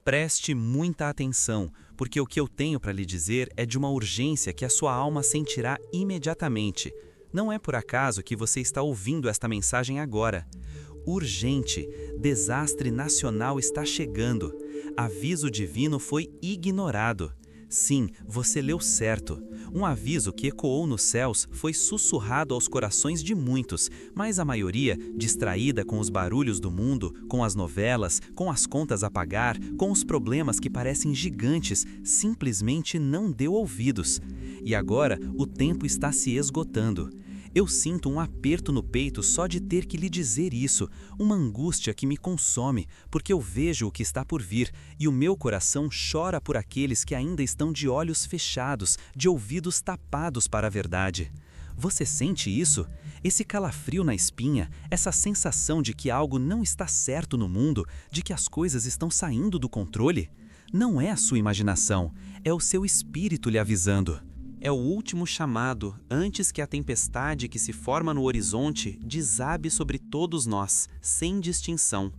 Preste muita atenção, porque o que eu tenho para lhe dizer é de uma urgência que a sua alma sentirá imediatamente. Não é por acaso que você está ouvindo esta mensagem agora. Urgente, desastre nacional está chegando. Aviso divino foi ignorado. Sim, você leu certo. Um aviso que ecoou nos céus foi sussurrado aos corações de muitos, mas a maioria, distraída com os barulhos do mundo, com as novelas, com as contas a pagar, com os problemas que parecem gigantes, simplesmente não deu ouvidos. E agora o tempo está se esgotando. Eu sinto um aperto no peito só de ter que lhe dizer isso, uma angústia que me consome, porque eu vejo o que está por vir, e o meu coração chora por aqueles que ainda estão de olhos fechados, de ouvidos tapados para a verdade. Você sente isso? Esse calafrio na espinha, essa sensação de que algo não está certo no mundo, de que as coisas estão saindo do controle? Não é a sua imaginação, é o seu espírito lhe avisando. É o último chamado antes que a tempestade que se forma no horizonte desabe sobre todos nós, sem distinção.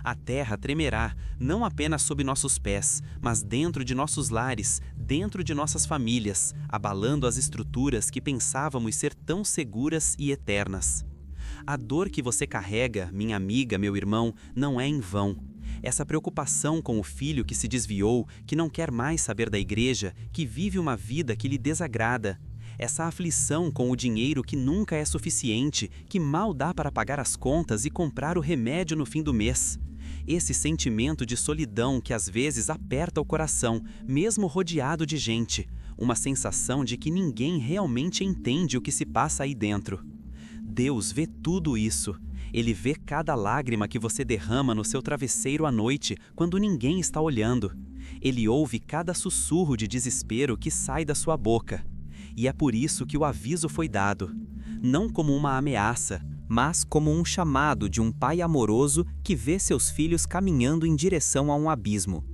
A terra tremerá, não apenas sob nossos pés, mas dentro de nossos lares, dentro de nossas famílias, abalando as estruturas que pensávamos ser tão seguras e eternas. A dor que você carrega, minha amiga, meu irmão, não é em vão. Essa preocupação com o filho que se desviou, que não quer mais saber da igreja, que vive uma vida que lhe desagrada. Essa aflição com o dinheiro que nunca é suficiente, que mal dá para pagar as contas e comprar o remédio no fim do mês. Esse sentimento de solidão que às vezes aperta o coração, mesmo rodeado de gente. Uma sensação de que ninguém realmente entende o que se passa aí dentro. Deus vê tudo isso. Ele vê cada lágrima que você derrama no seu travesseiro à noite, quando ninguém está olhando. Ele ouve cada sussurro de desespero que sai da sua boca. E é por isso que o aviso foi dado. Não como uma ameaça, mas como um chamado de um pai amoroso que vê seus filhos caminhando em direção a um abismo.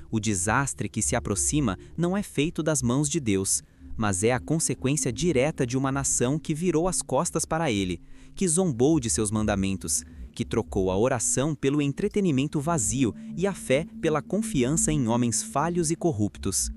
O desastre que se aproxima não é feito das mãos de Deus, mas é a consequência direta de uma nação que virou as costas para ele, que zombou de seus mandamentos, que trocou a oração pelo entretenimento vazio e a fé pela confiança em homens falhos e corruptos.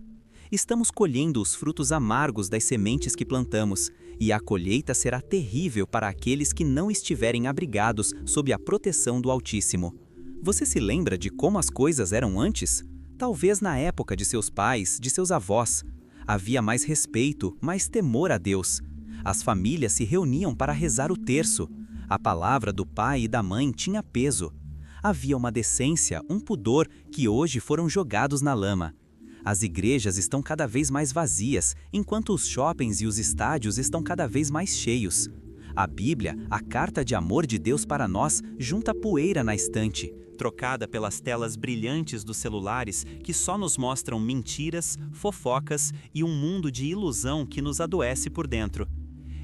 Estamos colhendo os frutos amargos das sementes que plantamos, e a colheita será terrível para aqueles que não estiverem abrigados sob a proteção do Altíssimo. Você se lembra de como as coisas eram antes? Talvez na época de seus pais, de seus avós. Havia mais respeito, mais temor a Deus. As famílias se reuniam para rezar o terço. A palavra do pai e da mãe tinha peso. Havia uma decência, um pudor que hoje foram jogados na lama. As igrejas estão cada vez mais vazias, enquanto os shoppings e os estádios estão cada vez mais cheios. A Bíblia, a carta de amor de Deus para nós, junta poeira na estante, trocada pelas telas brilhantes dos celulares que só nos mostram mentiras, fofocas e um mundo de ilusão que nos adoece por dentro.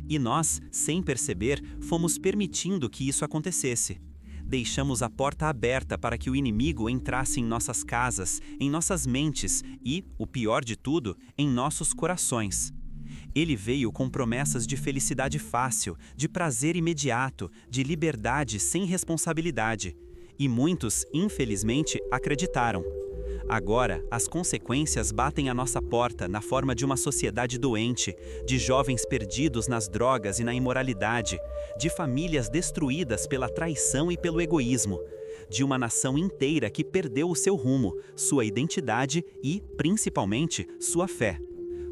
E nós, sem perceber, fomos permitindo que isso acontecesse. Deixamos a porta aberta para que o inimigo entrasse em nossas casas, em nossas mentes e, o pior de tudo, em nossos corações. Ele veio com promessas de felicidade fácil, de prazer imediato, de liberdade sem responsabilidade. E muitos, infelizmente, acreditaram. Agora, as consequências batem à nossa porta na forma de uma sociedade doente, de jovens perdidos nas drogas e na imoralidade, de famílias destruídas pela traição e pelo egoísmo, de uma nação inteira que perdeu o seu rumo, sua identidade e, principalmente, sua fé.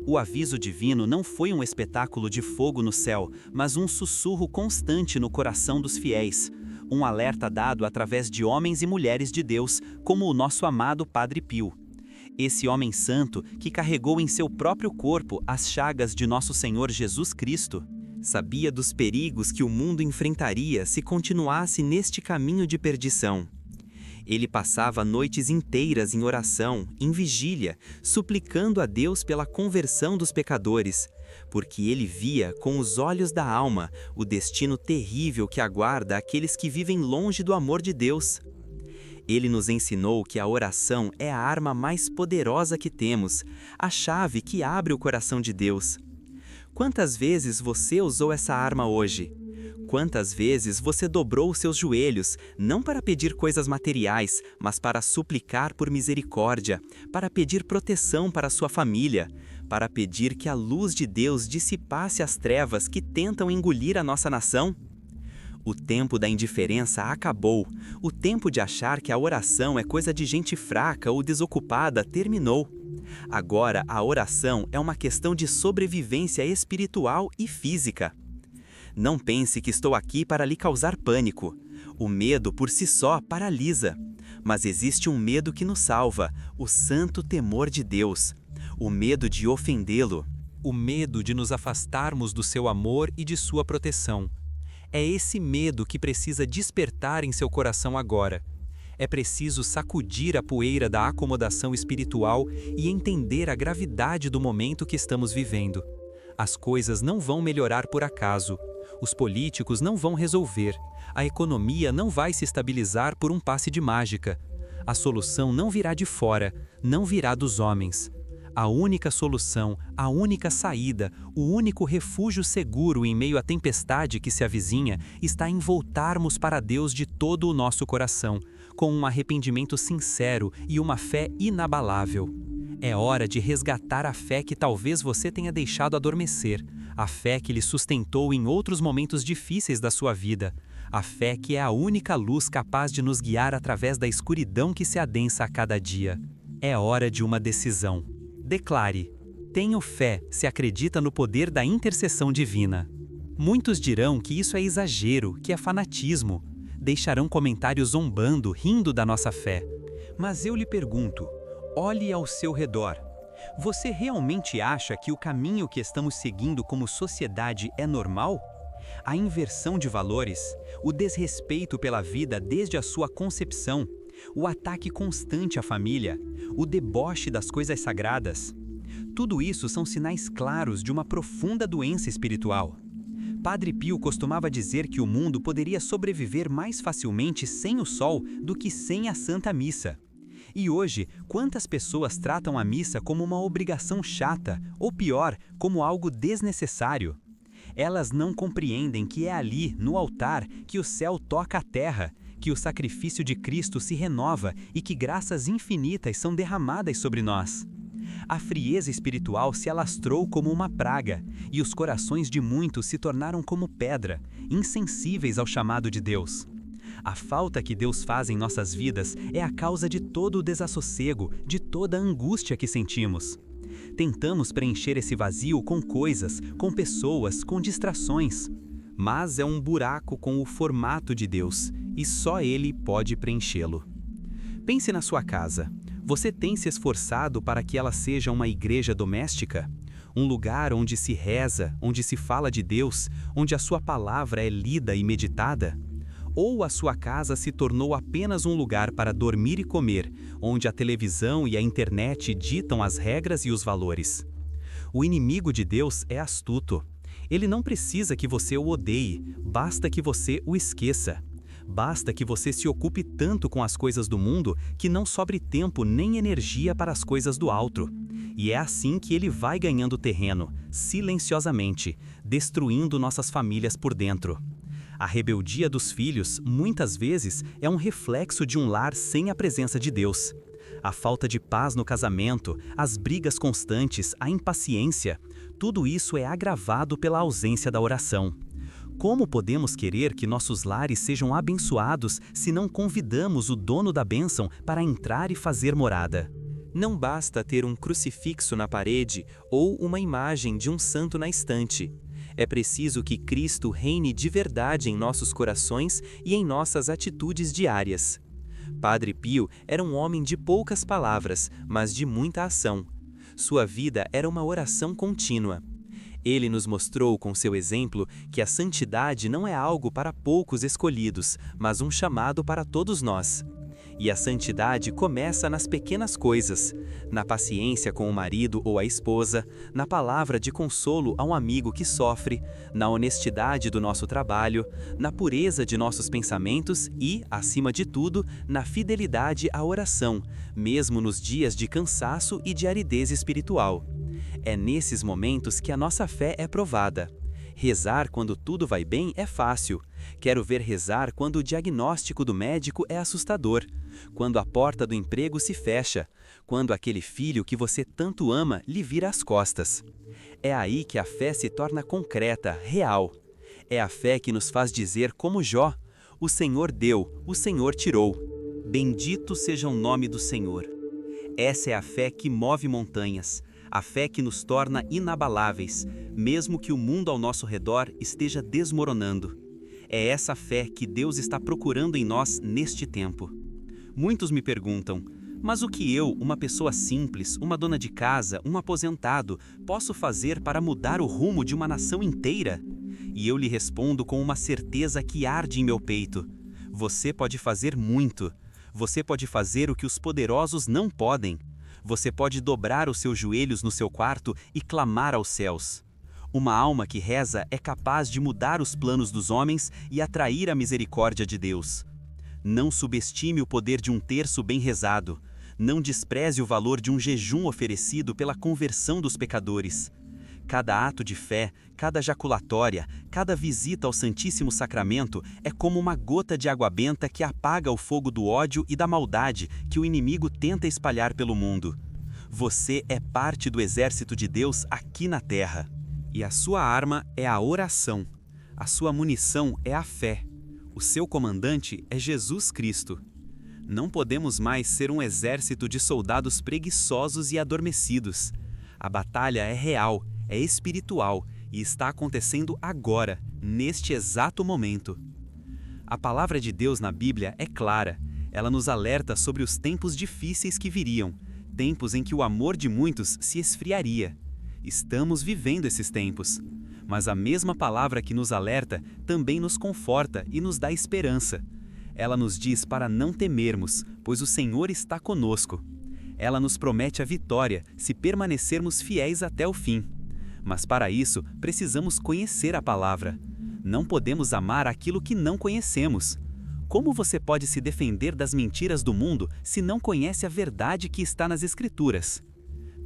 O aviso divino não foi um espetáculo de fogo no céu, mas um sussurro constante no coração dos fiéis. Um alerta dado através de homens e mulheres de Deus, como o nosso amado Padre Pio. Esse homem santo que carregou em seu próprio corpo as chagas de nosso Senhor Jesus Cristo, sabia dos perigos que o mundo enfrentaria se continuasse neste caminho de perdição. Ele passava noites inteiras em oração, em vigília, suplicando a Deus pela conversão dos pecadores, porque ele via com os olhos da alma o destino terrível que aguarda aqueles que vivem longe do amor de Deus. Ele nos ensinou que a oração é a arma mais poderosa que temos, a chave que abre o coração de Deus. Quantas vezes você usou essa arma hoje? Quantas vezes você dobrou os seus joelhos, não para pedir coisas materiais, mas para suplicar por misericórdia, para pedir proteção para sua família, para pedir que a luz de Deus dissipasse as trevas que tentam engolir a nossa nação? O tempo da indiferença acabou. O tempo de achar que a oração é coisa de gente fraca ou desocupada terminou. Agora, a oração é uma questão de sobrevivência espiritual e física. Não pense que estou aqui para lhe causar pânico. O medo por si só paralisa. Mas existe um medo que nos salva, o santo temor de Deus. O medo de ofendê-lo. O medo de nos afastarmos do seu amor e de sua proteção. É esse medo que precisa despertar em seu coração agora. É preciso sacudir a poeira da acomodação espiritual e entender a gravidade do momento que estamos vivendo. As coisas não vão melhorar por acaso. Os políticos não vão resolver. A economia não vai se estabilizar por um passe de mágica. A solução não virá de fora, não virá dos homens. A única solução, a única saída, o único refúgio seguro em meio à tempestade que se avizinha está em voltarmos para Deus de todo o nosso coração, com um arrependimento sincero e uma fé inabalável. É hora de resgatar a fé que talvez você tenha deixado adormecer, a fé que lhe sustentou em outros momentos difíceis da sua vida, a fé que é a única luz capaz de nos guiar através da escuridão que se adensa a cada dia. É hora de uma decisão. Declare: tenho fé se acredita no poder da intercessão divina. Muitos dirão que isso é exagero, que é fanatismo. Deixarão comentários zombando, rindo da nossa fé. Mas eu lhe pergunto, olhe ao seu redor. Você realmente acha que o caminho que estamos seguindo como sociedade é normal? A inversão de valores, o desrespeito pela vida desde a sua concepção, o ataque constante à família, o deboche das coisas sagradas. Tudo isso são sinais claros de uma profunda doença espiritual. Padre Pio costumava dizer que o mundo poderia sobreviver mais facilmente sem o sol do que sem a Santa Missa. E hoje, quantas pessoas tratam a missa como uma obrigação chata, ou pior, como algo desnecessário? Elas não compreendem que é ali, no altar, que o céu toca a terra, que o sacrifício de Cristo se renova e que graças infinitas são derramadas sobre nós. A frieza espiritual se alastrou como uma praga, e os corações de muitos se tornaram como pedra, insensíveis ao chamado de Deus. A falta que Deus faz em nossas vidas é a causa de todo o desassossego, de toda a angústia que sentimos. Tentamos preencher esse vazio com coisas, com pessoas, com distrações. Mas é um buraco com o formato de Deus, e só Ele pode preenchê-lo. Pense na sua casa. Você tem se esforçado para que ela seja uma igreja doméstica? Um lugar onde se reza, onde se fala de Deus, onde a sua palavra é lida e meditada? Ou a sua casa se tornou apenas um lugar para dormir e comer, onde a televisão e a internet ditam as regras e os valores? O inimigo de Deus é astuto. Ele não precisa que você o odeie, basta que você o esqueça. Basta que você se ocupe tanto com as coisas do mundo que não sobre tempo nem energia para as coisas do alto. E é assim que ele vai ganhando terreno, silenciosamente, destruindo nossas famílias por dentro. A rebeldia dos filhos, muitas vezes, é um reflexo de um lar sem a presença de Deus. A falta de paz no casamento, as brigas constantes, a impaciência, tudo isso é agravado pela ausência da oração. Como podemos querer que nossos lares sejam abençoados se não convidamos o dono da bênção para entrar e fazer morada? Não basta ter um crucifixo na parede ou uma imagem de um santo na estante. É preciso que Cristo reine de verdade em nossos corações e em nossas atitudes diárias. Padre Pio era um homem de poucas palavras, mas de muita ação. Sua vida era uma oração contínua. Ele nos mostrou com seu exemplo que a santidade não é algo para poucos escolhidos, mas um chamado para todos nós. E a santidade começa nas pequenas coisas, na paciência com o marido ou a esposa, na palavra de consolo a um amigo que sofre, na honestidade do nosso trabalho, na pureza de nossos pensamentos e, acima de tudo, na fidelidade à oração, mesmo nos dias de cansaço e de aridez espiritual. É nesses momentos que a nossa fé é provada. Rezar quando tudo vai bem é fácil. Quero ver rezar quando o diagnóstico do médico é assustador, quando a porta do emprego se fecha, quando aquele filho que você tanto ama lhe vira as costas. É aí que a fé se torna concreta, real. É a fé que nos faz dizer como Jó: o Senhor deu, o Senhor tirou. Bendito seja o nome do Senhor. Essa é a fé que move montanhas, a fé que nos torna inabaláveis, mesmo que o mundo ao nosso redor esteja desmoronando. É essa fé que Deus está procurando em nós neste tempo. Muitos me perguntam: mas o que eu, uma pessoa simples, uma dona de casa, um aposentado, posso fazer para mudar o rumo de uma nação inteira? E eu lhe respondo com uma certeza que arde em meu peito: você pode fazer muito. Você pode fazer o que os poderosos não podem. Você pode dobrar os seus joelhos no seu quarto e clamar aos céus. Uma alma que reza é capaz de mudar os planos dos homens e atrair a misericórdia de Deus. Não subestime o poder de um terço bem rezado. Não despreze o valor de um jejum oferecido pela conversão dos pecadores. Cada ato de fé, cada jaculatória, cada visita ao Santíssimo Sacramento é como uma gota de água benta que apaga o fogo do ódio e da maldade que o inimigo tenta espalhar pelo mundo. Você é parte do exército de Deus aqui na terra. E a sua arma é a oração. A sua munição é a fé. O seu comandante é Jesus Cristo. Não podemos mais ser um exército de soldados preguiçosos e adormecidos. A batalha é real, é espiritual e está acontecendo agora, neste exato momento. A palavra de Deus na Bíblia é clara. Ela nos alerta sobre os tempos difíceis que viriam, tempos em que o amor de muitos se esfriaria. Estamos vivendo esses tempos. Mas a mesma palavra que nos alerta também nos conforta e nos dá esperança. Ela nos diz para não temermos, pois o Senhor está conosco. Ela nos promete a vitória se permanecermos fiéis até o fim. Mas para isso, precisamos conhecer a palavra. Não podemos amar aquilo que não conhecemos. Como você pode se defender das mentiras do mundo se não conhece a verdade que está nas Escrituras?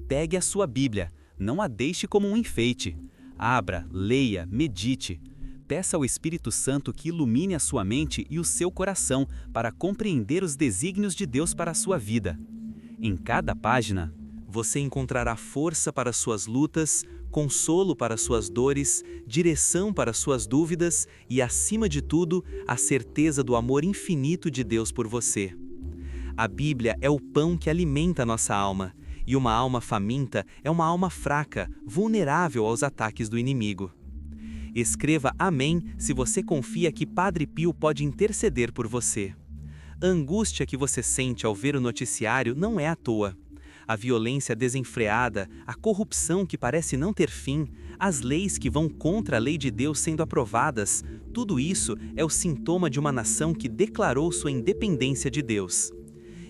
Pegue a sua Bíblia, não a deixe como um enfeite. Abra, leia, medite. Peça ao Espírito Santo que ilumine a sua mente e o seu coração para compreender os desígnios de Deus para a sua vida. Em cada página, você encontrará força para suas lutas, consolo para suas dores, direção para suas dúvidas e, acima de tudo, a certeza do amor infinito de Deus por você. A Bíblia é o pão que alimenta nossa alma, e uma alma faminta é uma alma fraca, vulnerável aos ataques do inimigo. Escreva amém se você confia que Padre Pio pode interceder por você. A angústia que você sente ao ver o noticiário não é à toa. A violência desenfreada, a corrupção que parece não ter fim, as leis que vão contra a lei de Deus sendo aprovadas, tudo isso é o sintoma de uma nação que declarou sua independência de Deus.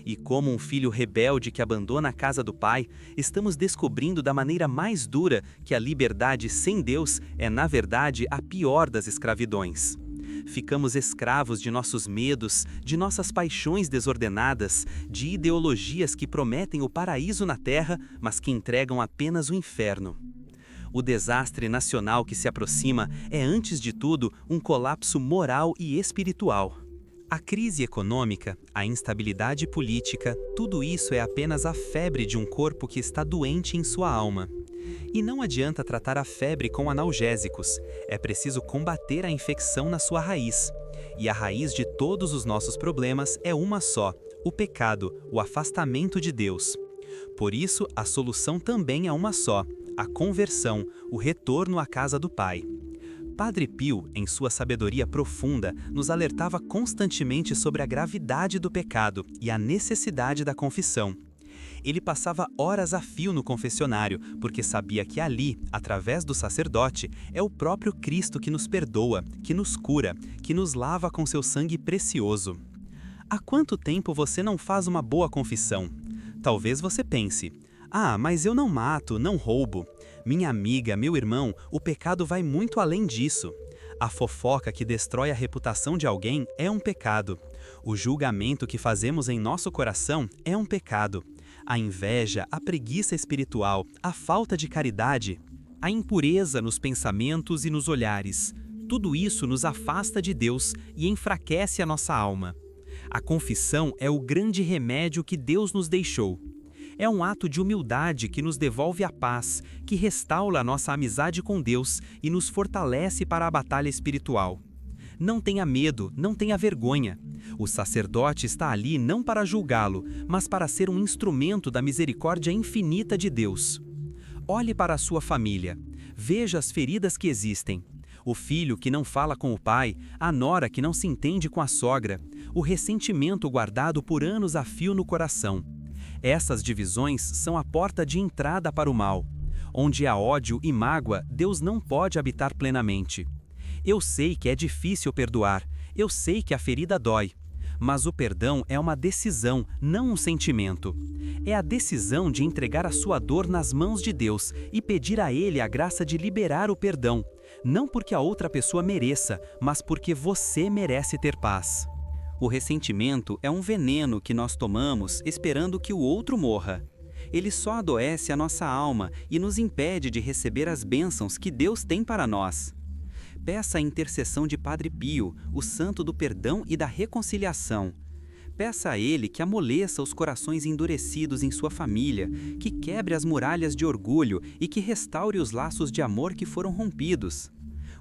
E como um filho rebelde que abandona a casa do pai, estamos descobrindo da maneira mais dura que a liberdade sem Deus é, na verdade, a pior das escravidões. Ficamos escravos de nossos medos, de nossas paixões desordenadas, de ideologias que prometem o paraíso na terra, mas que entregam apenas o inferno. O desastre nacional que se aproxima é, antes de tudo, um colapso moral e espiritual. A crise econômica, a instabilidade política, tudo isso é apenas a febre de um corpo que está doente em sua alma. E não adianta tratar a febre com analgésicos, é preciso combater a infecção na sua raiz. E a raiz de todos os nossos problemas é uma só: o pecado, o afastamento de Deus. Por isso, a solução também é uma só: a conversão, o retorno à casa do Pai. Padre Pio, em sua sabedoria profunda, nos alertava constantemente sobre a gravidade do pecado e a necessidade da confissão. Ele passava horas a fio no confessionário, porque sabia que ali, através do sacerdote, é o próprio Cristo que nos perdoa, que nos cura, que nos lava com seu sangue precioso. Há quanto tempo você não faz uma boa confissão? Talvez você pense: ah, mas eu não mato, não roubo. Minha amiga, meu irmão, o pecado vai muito além disso. A fofoca que destrói a reputação de alguém é um pecado. O julgamento que fazemos em nosso coração é um pecado. A inveja, a preguiça espiritual, a falta de caridade, A impureza nos pensamentos e nos olhares. Tudo isso nos afasta de Deus e enfraquece a nossa alma. A confissão é o grande remédio que Deus nos deixou. É um ato de humildade que nos devolve a paz, que restaura a nossa amizade com Deus e nos fortalece para a batalha espiritual. Não tenha medo, não tenha vergonha. O sacerdote está ali não para julgá-lo, mas para ser um instrumento da misericórdia infinita de Deus. Olhe para a sua família. Veja as feridas que existem. O filho que não fala com o pai, a nora que não se entende com a sogra, o ressentimento guardado por anos a fio no coração. Essas divisões são a porta de entrada para o mal. Onde há ódio e mágoa, Deus não pode habitar plenamente. Eu sei que é difícil perdoar, eu sei que a ferida dói. Mas o perdão é uma decisão, não um sentimento. É a decisão de entregar a sua dor nas mãos de Deus e pedir a Ele a graça de liberar o perdão. Não porque a outra pessoa mereça, mas porque você merece ter paz. O ressentimento é um veneno que nós tomamos esperando que o outro morra. Ele só adoece a nossa alma e nos impede de receber as bênçãos que Deus tem para nós. Peça a intercessão de Padre Pio, o santo do perdão e da reconciliação. Peça a ele que amoleça os corações endurecidos em sua família, que quebre as muralhas de orgulho e que restaure os laços de amor que foram rompidos.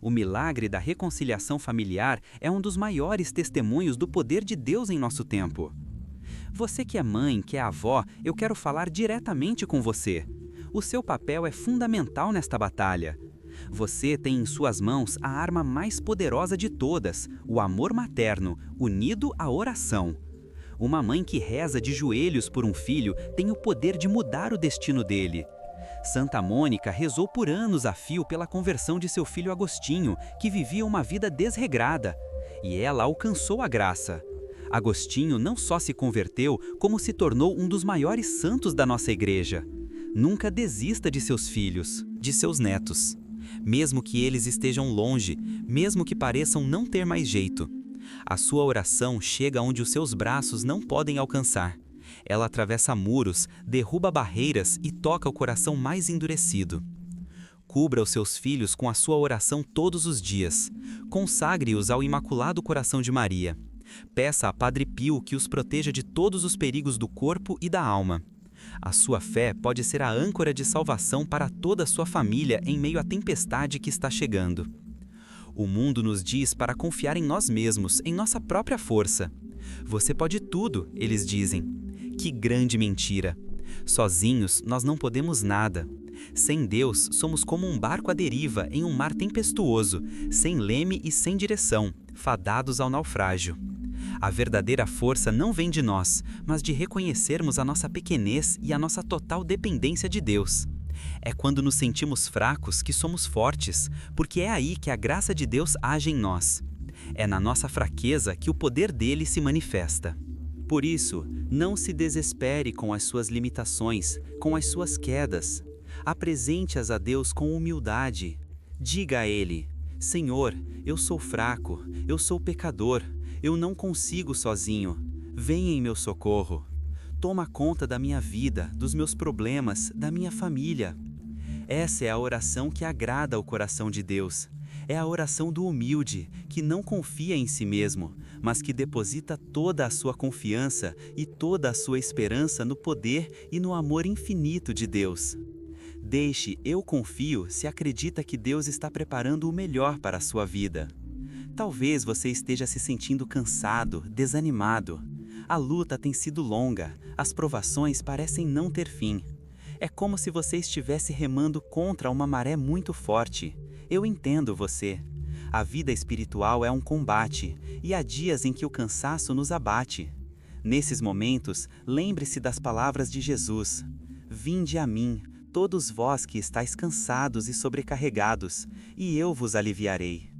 O milagre da reconciliação familiar é um dos maiores testemunhos do poder de Deus em nosso tempo. Você que é mãe, que é avó, eu quero falar diretamente com você. O seu papel é fundamental nesta batalha. Você tem em suas mãos a arma mais poderosa de todas, o amor materno, unido à oração. Uma mãe que reza de joelhos por um filho tem o poder de mudar o destino dele. Santa Mônica rezou por anos a fio pela conversão de seu filho Agostinho, que vivia uma vida desregrada, e ela alcançou a graça. Agostinho não só se converteu, como se tornou um dos maiores santos da nossa igreja. Nunca desista de seus filhos, de seus netos. Mesmo que eles estejam longe, mesmo que pareçam não ter mais jeito. A sua oração chega onde os seus braços não podem alcançar. Ela atravessa muros, derruba barreiras e toca o coração mais endurecido. Cubra os seus filhos com a sua oração todos os dias. Consagre-os ao Imaculado Coração de Maria. Peça a Padre Pio que os proteja de todos os perigos do corpo e da alma. A sua fé pode ser a âncora de salvação para toda a sua família em meio à tempestade que está chegando. O mundo nos diz para confiar em nós mesmos, em nossa própria força. Você pode tudo, eles dizem. Que grande mentira! Sozinhos nós não podemos nada. Sem Deus, somos como um barco à deriva em um mar tempestuoso, sem leme e sem direção, fadados ao naufrágio. A verdadeira força não vem de nós, mas de reconhecermos a nossa pequenez e a nossa total dependência de Deus. É quando nos sentimos fracos que somos fortes, porque é aí que a graça de Deus age em nós. É na nossa fraqueza que o poder dele se manifesta. Por isso, não se desespere com as suas limitações, com as suas quedas. Apresente-as a Deus com humildade. Diga a Ele: Senhor, eu sou fraco, eu sou pecador, eu não consigo sozinho. Venha em meu socorro. Toma conta da minha vida, dos meus problemas, da minha família. Essa é a oração que agrada ao coração de Deus. É a oração do humilde, que não confia em si mesmo, mas que deposita toda a sua confiança e toda a sua esperança no poder e no amor infinito de Deus. Deixe "eu confio" se acredita que Deus está preparando o melhor para a sua vida. Talvez você esteja se sentindo cansado, desanimado. A luta tem sido longa, as provações parecem não ter fim. É como se você estivesse remando contra uma maré muito forte. Eu entendo você. A vida espiritual é um combate, e há dias em que o cansaço nos abate. Nesses momentos, lembre-se das palavras de Jesus: Vinde a mim, todos vós que estáis cansados e sobrecarregados, e eu vos aliviarei.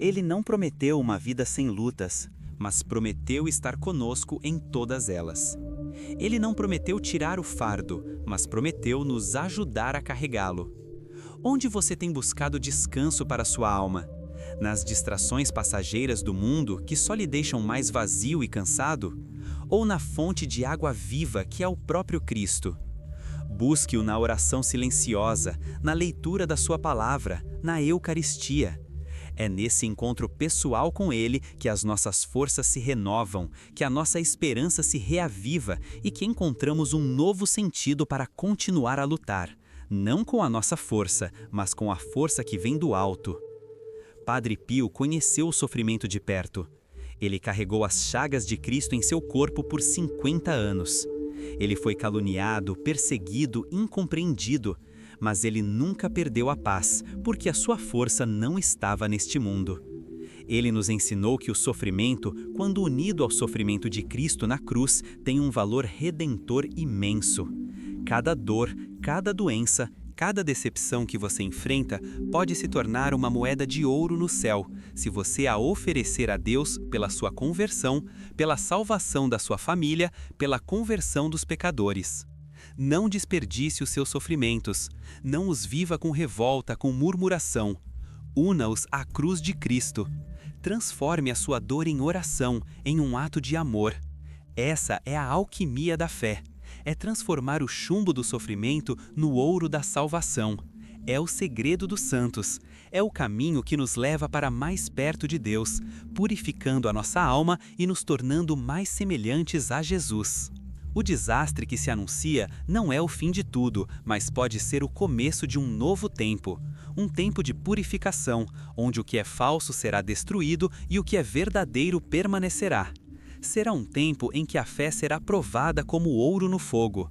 Ele não prometeu uma vida sem lutas, mas prometeu estar conosco em todas elas. Ele não prometeu tirar o fardo, mas prometeu nos ajudar a carregá-lo. Onde você tem buscado descanso para sua alma? Nas distrações passageiras do mundo que só lhe deixam mais vazio e cansado? Ou na fonte de água viva que é o próprio Cristo? Busque-o na oração silenciosa, na leitura da sua palavra, na Eucaristia. É nesse encontro pessoal com Ele que as nossas forças se renovam, que a nossa esperança se reaviva e que encontramos um novo sentido para continuar a lutar, não com a nossa força, mas com a força que vem do alto. Padre Pio conheceu o sofrimento de perto. Ele carregou as chagas de Cristo em seu corpo por 50 anos. Ele foi caluniado, perseguido, incompreendido, mas ele nunca perdeu a paz, porque a sua força não estava neste mundo. Ele nos ensinou que o sofrimento, quando unido ao sofrimento de Cristo na cruz, tem um valor redentor imenso. Cada dor, cada doença, cada decepção que você enfrenta pode se tornar uma moeda de ouro no céu, se você a oferecer a Deus pela sua conversão, pela salvação da sua família, pela conversão dos pecadores. Não desperdice os seus sofrimentos, não os viva com revolta, com murmuração. Una-os à cruz de Cristo. Transforme a sua dor em oração, em um ato de amor. Essa é a alquimia da fé. É transformar o chumbo do sofrimento no ouro da salvação. É o segredo dos santos. É o caminho que nos leva para mais perto de Deus, purificando a nossa alma e nos tornando mais semelhantes a Jesus. O desastre que se anuncia não é o fim de tudo, mas pode ser o começo de um novo tempo. Um tempo de purificação, onde o que é falso será destruído e o que é verdadeiro permanecerá. Será um tempo em que a fé será provada como ouro no fogo.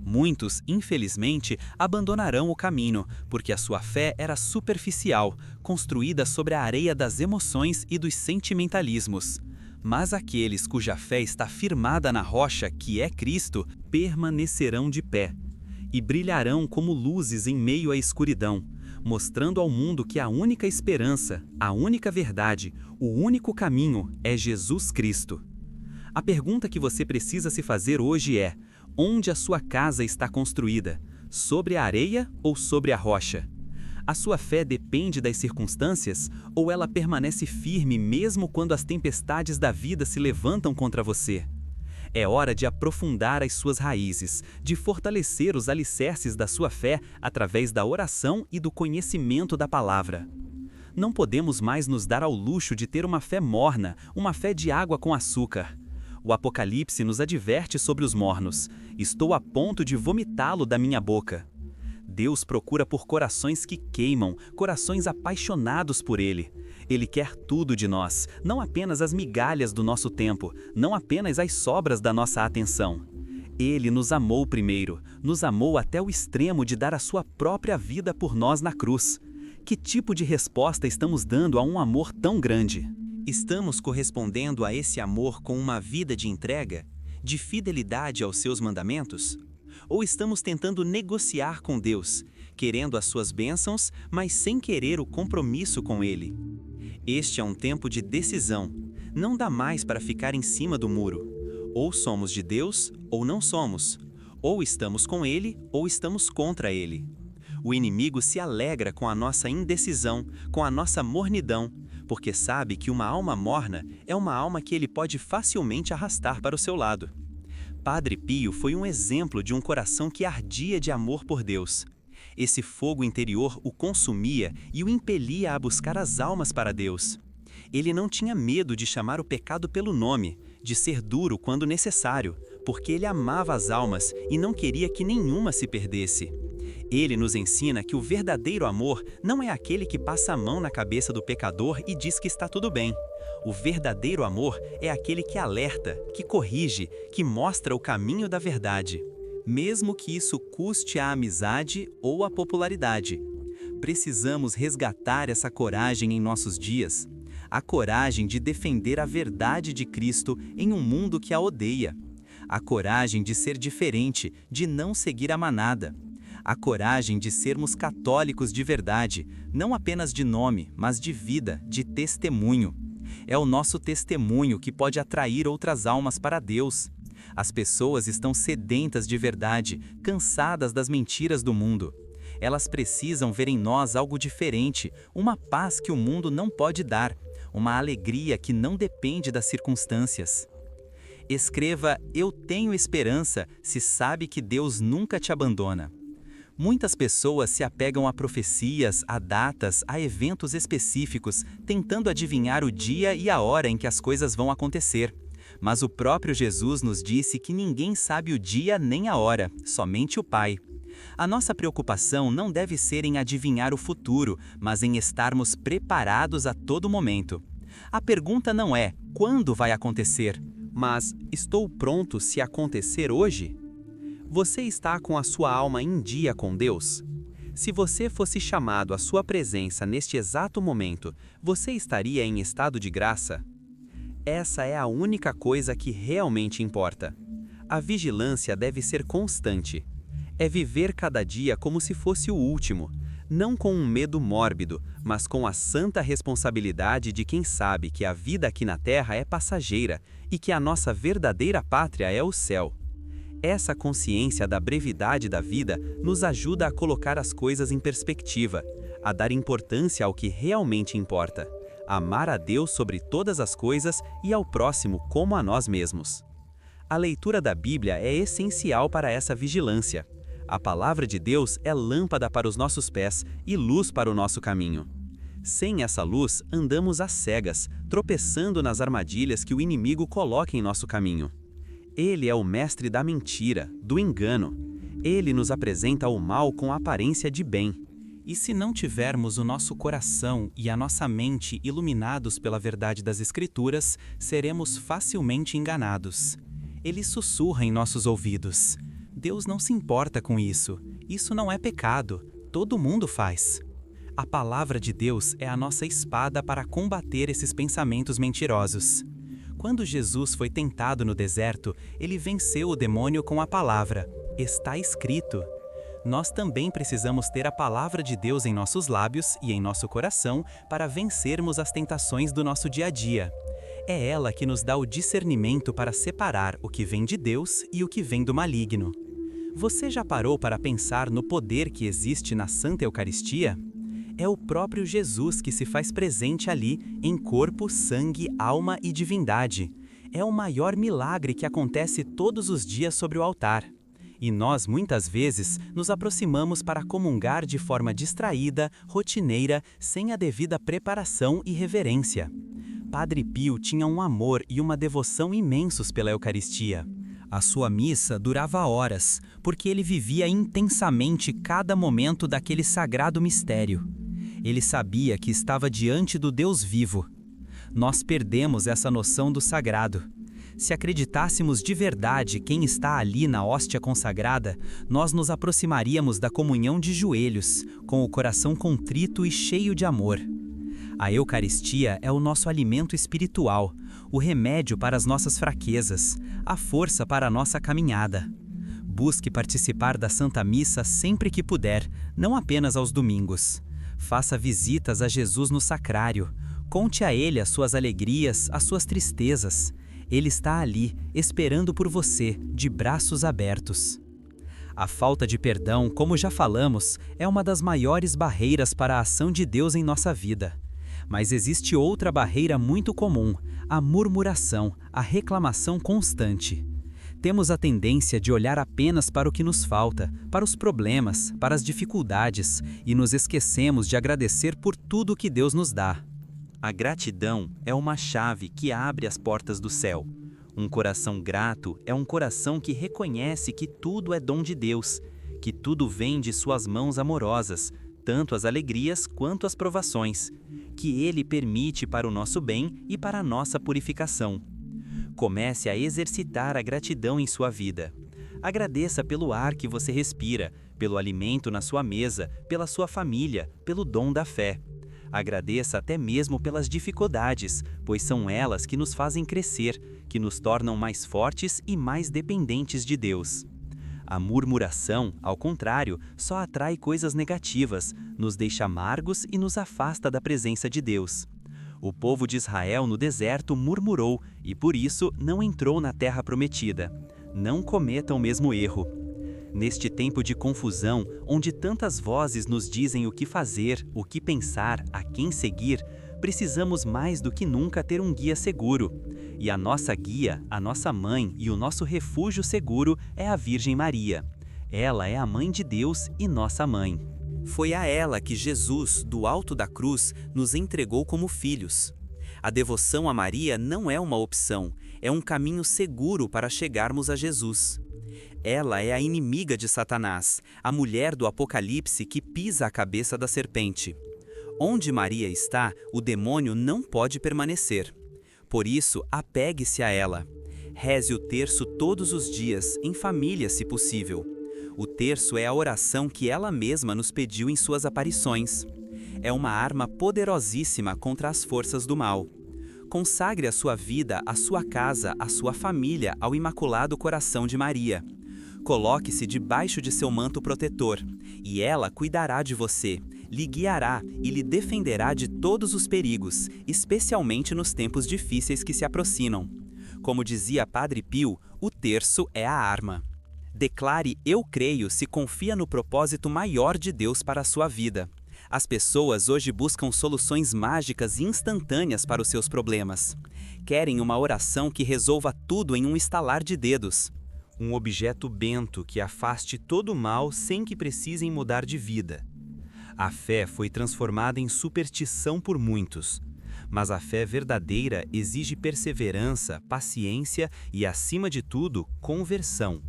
Muitos, infelizmente, abandonarão o caminho, porque a sua fé era superficial, construída sobre a areia das emoções e dos sentimentalismos. Mas aqueles cuja fé está firmada na rocha, que é Cristo, permanecerão de pé e brilharão como luzes em meio à escuridão, mostrando ao mundo que a única esperança, a única verdade, o único caminho é Jesus Cristo. A pergunta que você precisa se fazer hoje é: onde a sua casa está construída? Sobre a areia ou sobre a rocha? A sua fé depende das circunstâncias ou ela permanece firme mesmo quando as tempestades da vida se levantam contra você? É hora de aprofundar as suas raízes, de fortalecer os alicerces da sua fé através da oração e do conhecimento da palavra. Não podemos mais nos dar ao luxo de ter uma fé morna, uma fé de água com açúcar. O Apocalipse nos adverte sobre os mornos: estou a ponto de vomitá-lo da minha boca. Deus procura por corações que queimam, corações apaixonados por Ele. Ele quer tudo de nós, não apenas as migalhas do nosso tempo, não apenas as sobras da nossa atenção. Ele nos amou primeiro, nos amou até o extremo de dar a sua própria vida por nós na cruz. Que tipo de resposta estamos dando a um amor tão grande? Estamos correspondendo a esse amor com uma vida de entrega, de fidelidade aos seus mandamentos? Ou estamos tentando negociar com Deus, querendo as suas bênçãos, mas sem querer o compromisso com Ele? Este é um tempo de decisão. Não dá mais para ficar em cima do muro. Ou somos de Deus, ou não somos. Ou estamos com Ele, ou estamos contra Ele. O inimigo se alegra com a nossa indecisão, com a nossa mornidão, porque sabe que uma alma morna é uma alma que ele pode facilmente arrastar para o seu lado. Padre Pio foi um exemplo de um coração que ardia de amor por Deus. Esse fogo interior o consumia e o impelia a buscar as almas para Deus. Ele não tinha medo de chamar o pecado pelo nome, de ser duro quando necessário, porque ele amava as almas e não queria que nenhuma se perdesse. Ele nos ensina que o verdadeiro amor não é aquele que passa a mão na cabeça do pecador e diz que está tudo bem. O verdadeiro amor é aquele que alerta, que corrige, que mostra o caminho da verdade, mesmo que isso custe a amizade ou a popularidade. Precisamos resgatar essa coragem em nossos dias, a coragem de defender a verdade de Cristo em um mundo que a odeia, a coragem de ser diferente, de não seguir a manada, a coragem de sermos católicos de verdade, não apenas de nome, mas de vida, de testemunho. É o nosso testemunho que pode atrair outras almas para Deus. As pessoas estão sedentas de verdade, cansadas das mentiras do mundo. Elas precisam ver em nós algo diferente, uma paz que o mundo não pode dar, uma alegria que não depende das circunstâncias. Escreva "Eu tenho esperança" se sabe que Deus nunca te abandona. Muitas pessoas se apegam a profecias, a datas, a eventos específicos, tentando adivinhar o dia e a hora em que as coisas vão acontecer. Mas o próprio Jesus nos disse que ninguém sabe o dia nem a hora, somente o Pai. A nossa preocupação não deve ser em adivinhar o futuro, mas em estarmos preparados a todo momento. A pergunta não é quando vai acontecer, mas estou pronto se acontecer hoje? Você está com a sua alma em dia com Deus? Se você fosse chamado à sua presença neste exato momento, você estaria em estado de graça? Essa é a única coisa que realmente importa. A vigilância deve ser constante. É viver cada dia como se fosse o último, não com um medo mórbido, mas com a santa responsabilidade de quem sabe que a vida aqui na Terra é passageira e que a nossa verdadeira pátria é o céu. Essa consciência da brevidade da vida nos ajuda a colocar as coisas em perspectiva, a dar importância ao que realmente importa, amar a Deus sobre todas as coisas e ao próximo como a nós mesmos. A leitura da Bíblia é essencial para essa vigilância. A palavra de Deus é lâmpada para os nossos pés e luz para o nosso caminho. Sem essa luz, andamos às cegas, tropeçando nas armadilhas que o inimigo coloca em nosso caminho. Ele é o mestre da mentira, do engano. Ele nos apresenta o mal com aparência de bem. E se não tivermos o nosso coração e a nossa mente iluminados pela verdade das Escrituras, seremos facilmente enganados. Ele sussurra em nossos ouvidos. Deus não se importa com isso. Isso não é pecado. Todo mundo faz. A palavra de Deus é a nossa espada para combater esses pensamentos mentirosos. Quando Jesus foi tentado no deserto, ele venceu o demônio com a palavra: "Está escrito". Nós também precisamos ter a palavra de Deus em nossos lábios e em nosso coração para vencermos as tentações do nosso dia a dia. É ela que nos dá o discernimento para separar o que vem de Deus e o que vem do maligno. Você já parou para pensar no poder que existe na Santa Eucaristia? É o próprio Jesus que se faz presente ali, em corpo, sangue, alma e divindade. É o maior milagre que acontece todos os dias sobre o altar. E nós, muitas vezes, nos aproximamos para comungar de forma distraída, rotineira, sem a devida preparação e reverência. Padre Pio tinha um amor e uma devoção imensos pela Eucaristia. A sua missa durava horas, porque ele vivia intensamente cada momento daquele sagrado mistério. Ele sabia que estava diante do Deus vivo. Nós perdemos essa noção do sagrado. Se acreditássemos de verdade quem está ali na hóstia consagrada, nós nos aproximaríamos da comunhão de joelhos, com o coração contrito e cheio de amor. A Eucaristia é o nosso alimento espiritual, o remédio para as nossas fraquezas, a força para a nossa caminhada. Busque participar da Santa Missa sempre que puder, não apenas aos domingos. Faça visitas a Jesus no sacrário. Conte a Ele as suas alegrias, as suas tristezas. Ele está ali, esperando por você, de braços abertos. A falta de perdão, como já falamos, é uma das maiores barreiras para a ação de Deus em nossa vida. Mas existe outra barreira muito comum, a murmuração, a reclamação constante. Temos a tendência de olhar apenas para o que nos falta, para os problemas, para as dificuldades, e nos esquecemos de agradecer por tudo que Deus nos dá. A gratidão é uma chave que abre as portas do céu. Um coração grato é um coração que reconhece que tudo é dom de Deus, que tudo vem de suas mãos amorosas, tanto as alegrias quanto as provações, que Ele permite para o nosso bem e para a nossa purificação. Comece a exercitar a gratidão em sua vida. Agradeça pelo ar que você respira, pelo alimento na sua mesa, pela sua família, pelo dom da fé. Agradeça até mesmo pelas dificuldades, pois são elas que nos fazem crescer, que nos tornam mais fortes e mais dependentes de Deus. A murmuração, ao contrário, só atrai coisas negativas, nos deixa amargos e nos afasta da presença de Deus. O povo de Israel no deserto murmurou e por isso não entrou na terra prometida. Não cometa o mesmo erro. Neste tempo de confusão, onde tantas vozes nos dizem o que fazer, o que pensar, a quem seguir, precisamos mais do que nunca ter um guia seguro. E a nossa guia, a nossa mãe e o nosso refúgio seguro é a Virgem Maria. Ela é a Mãe de Deus e nossa mãe. Foi a ela que Jesus, do alto da cruz, nos entregou como filhos. A devoção a Maria não é uma opção, é um caminho seguro para chegarmos a Jesus. Ela é a inimiga de Satanás, a mulher do Apocalipse que pisa a cabeça da serpente. Onde Maria está, o demônio não pode permanecer. Por isso, apegue-se a ela. Reze o terço todos os dias, em família se possível. O terço é a oração que ela mesma nos pediu em suas aparições. É uma arma poderosíssima contra as forças do mal. Consagre a sua vida, a sua casa, a sua família ao Imaculado Coração de Maria. Coloque-se debaixo de seu manto protetor, e ela cuidará de você, lhe guiará e lhe defenderá de todos os perigos, especialmente nos tempos difíceis que se aproximam. Como dizia Padre Pio, o terço é a arma. Declare "Eu creio" se confia no propósito maior de Deus para a sua vida. As pessoas hoje buscam soluções mágicas e instantâneas para os seus problemas. Querem uma oração que resolva tudo em um estalar de dedos. Um objeto bento que afaste todo o mal sem que precisem mudar de vida. A fé foi transformada em superstição por muitos. Mas a fé verdadeira exige perseverança, paciência e, acima de tudo, conversão.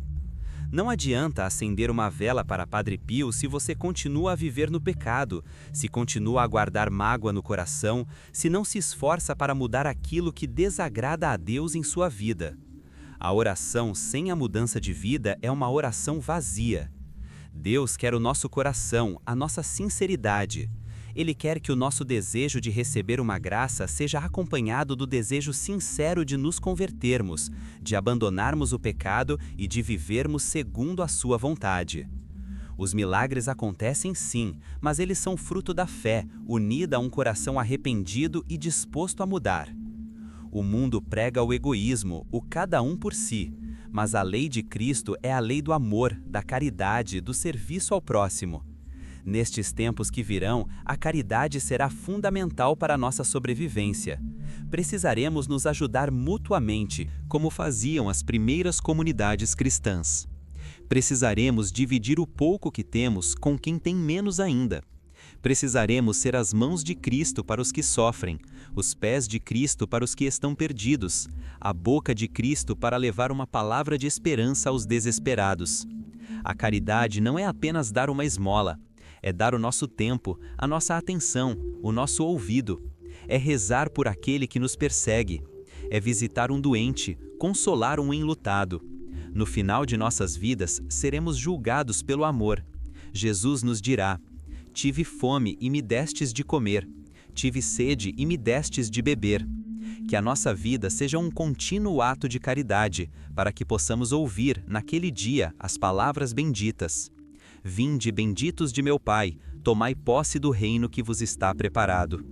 Não adianta acender uma vela para Padre Pio se você continua a viver no pecado, se continua a guardar mágoa no coração, se não se esforça para mudar aquilo que desagrada a Deus em sua vida. A oração sem a mudança de vida é uma oração vazia. Deus quer o nosso coração, a nossa sinceridade. Ele quer que o nosso desejo de receber uma graça seja acompanhado do desejo sincero de nos convertermos, de abandonarmos o pecado e de vivermos segundo a sua vontade. Os milagres acontecem sim, mas eles são fruto da fé, unida a um coração arrependido e disposto a mudar. O mundo prega o egoísmo, o cada um por si, mas a lei de Cristo é a lei do amor, da caridade, do serviço ao próximo. Nestes tempos que virão, a caridade será fundamental para a nossa sobrevivência. Precisaremos nos ajudar mutuamente, como faziam as primeiras comunidades cristãs. Precisaremos dividir o pouco que temos com quem tem menos ainda. Precisaremos ser as mãos de Cristo para os que sofrem, os pés de Cristo para os que estão perdidos, a boca de Cristo para levar uma palavra de esperança aos desesperados. A caridade não é apenas dar uma esmola, é dar o nosso tempo, a nossa atenção, o nosso ouvido. É rezar por aquele que nos persegue. É visitar um doente, consolar um enlutado. No final de nossas vidas, seremos julgados pelo amor. Jesus nos dirá: tive fome e me destes de comer, tive sede e me destes de beber. Que a nossa vida seja um contínuo ato de caridade, para que possamos ouvir, naquele dia, as palavras benditas. Vinde, benditos de meu Pai, tomai posse do reino que vos está preparado.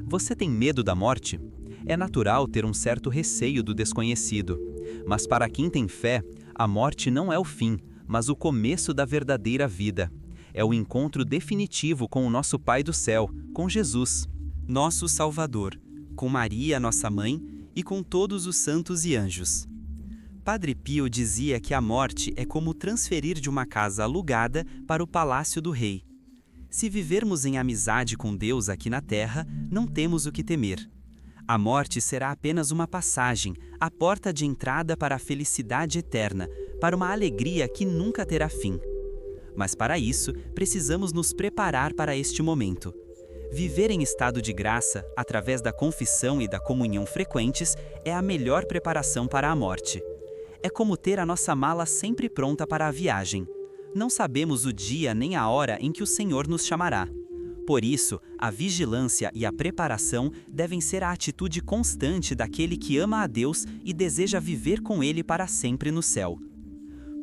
Você tem medo da morte? É natural ter um certo receio do desconhecido. Mas para quem tem fé, a morte não é o fim, mas o começo da verdadeira vida. É o encontro definitivo com o nosso Pai do céu, com Jesus, nosso Salvador, com Maria, nossa mãe, e com todos os santos e anjos. Padre Pio dizia que a morte é como transferir de uma casa alugada para o palácio do rei. Se vivermos em amizade com Deus aqui na terra, não temos o que temer. A morte será apenas uma passagem, a porta de entrada para a felicidade eterna, para uma alegria que nunca terá fim. Mas para isso, precisamos nos preparar para este momento. Viver em estado de graça, através da confissão e da comunhão frequentes, é a melhor preparação para a morte. É como ter a nossa mala sempre pronta para a viagem. Não sabemos o dia nem a hora em que o Senhor nos chamará. Por isso, a vigilância e a preparação devem ser a atitude constante daquele que ama a Deus e deseja viver com Ele para sempre no céu.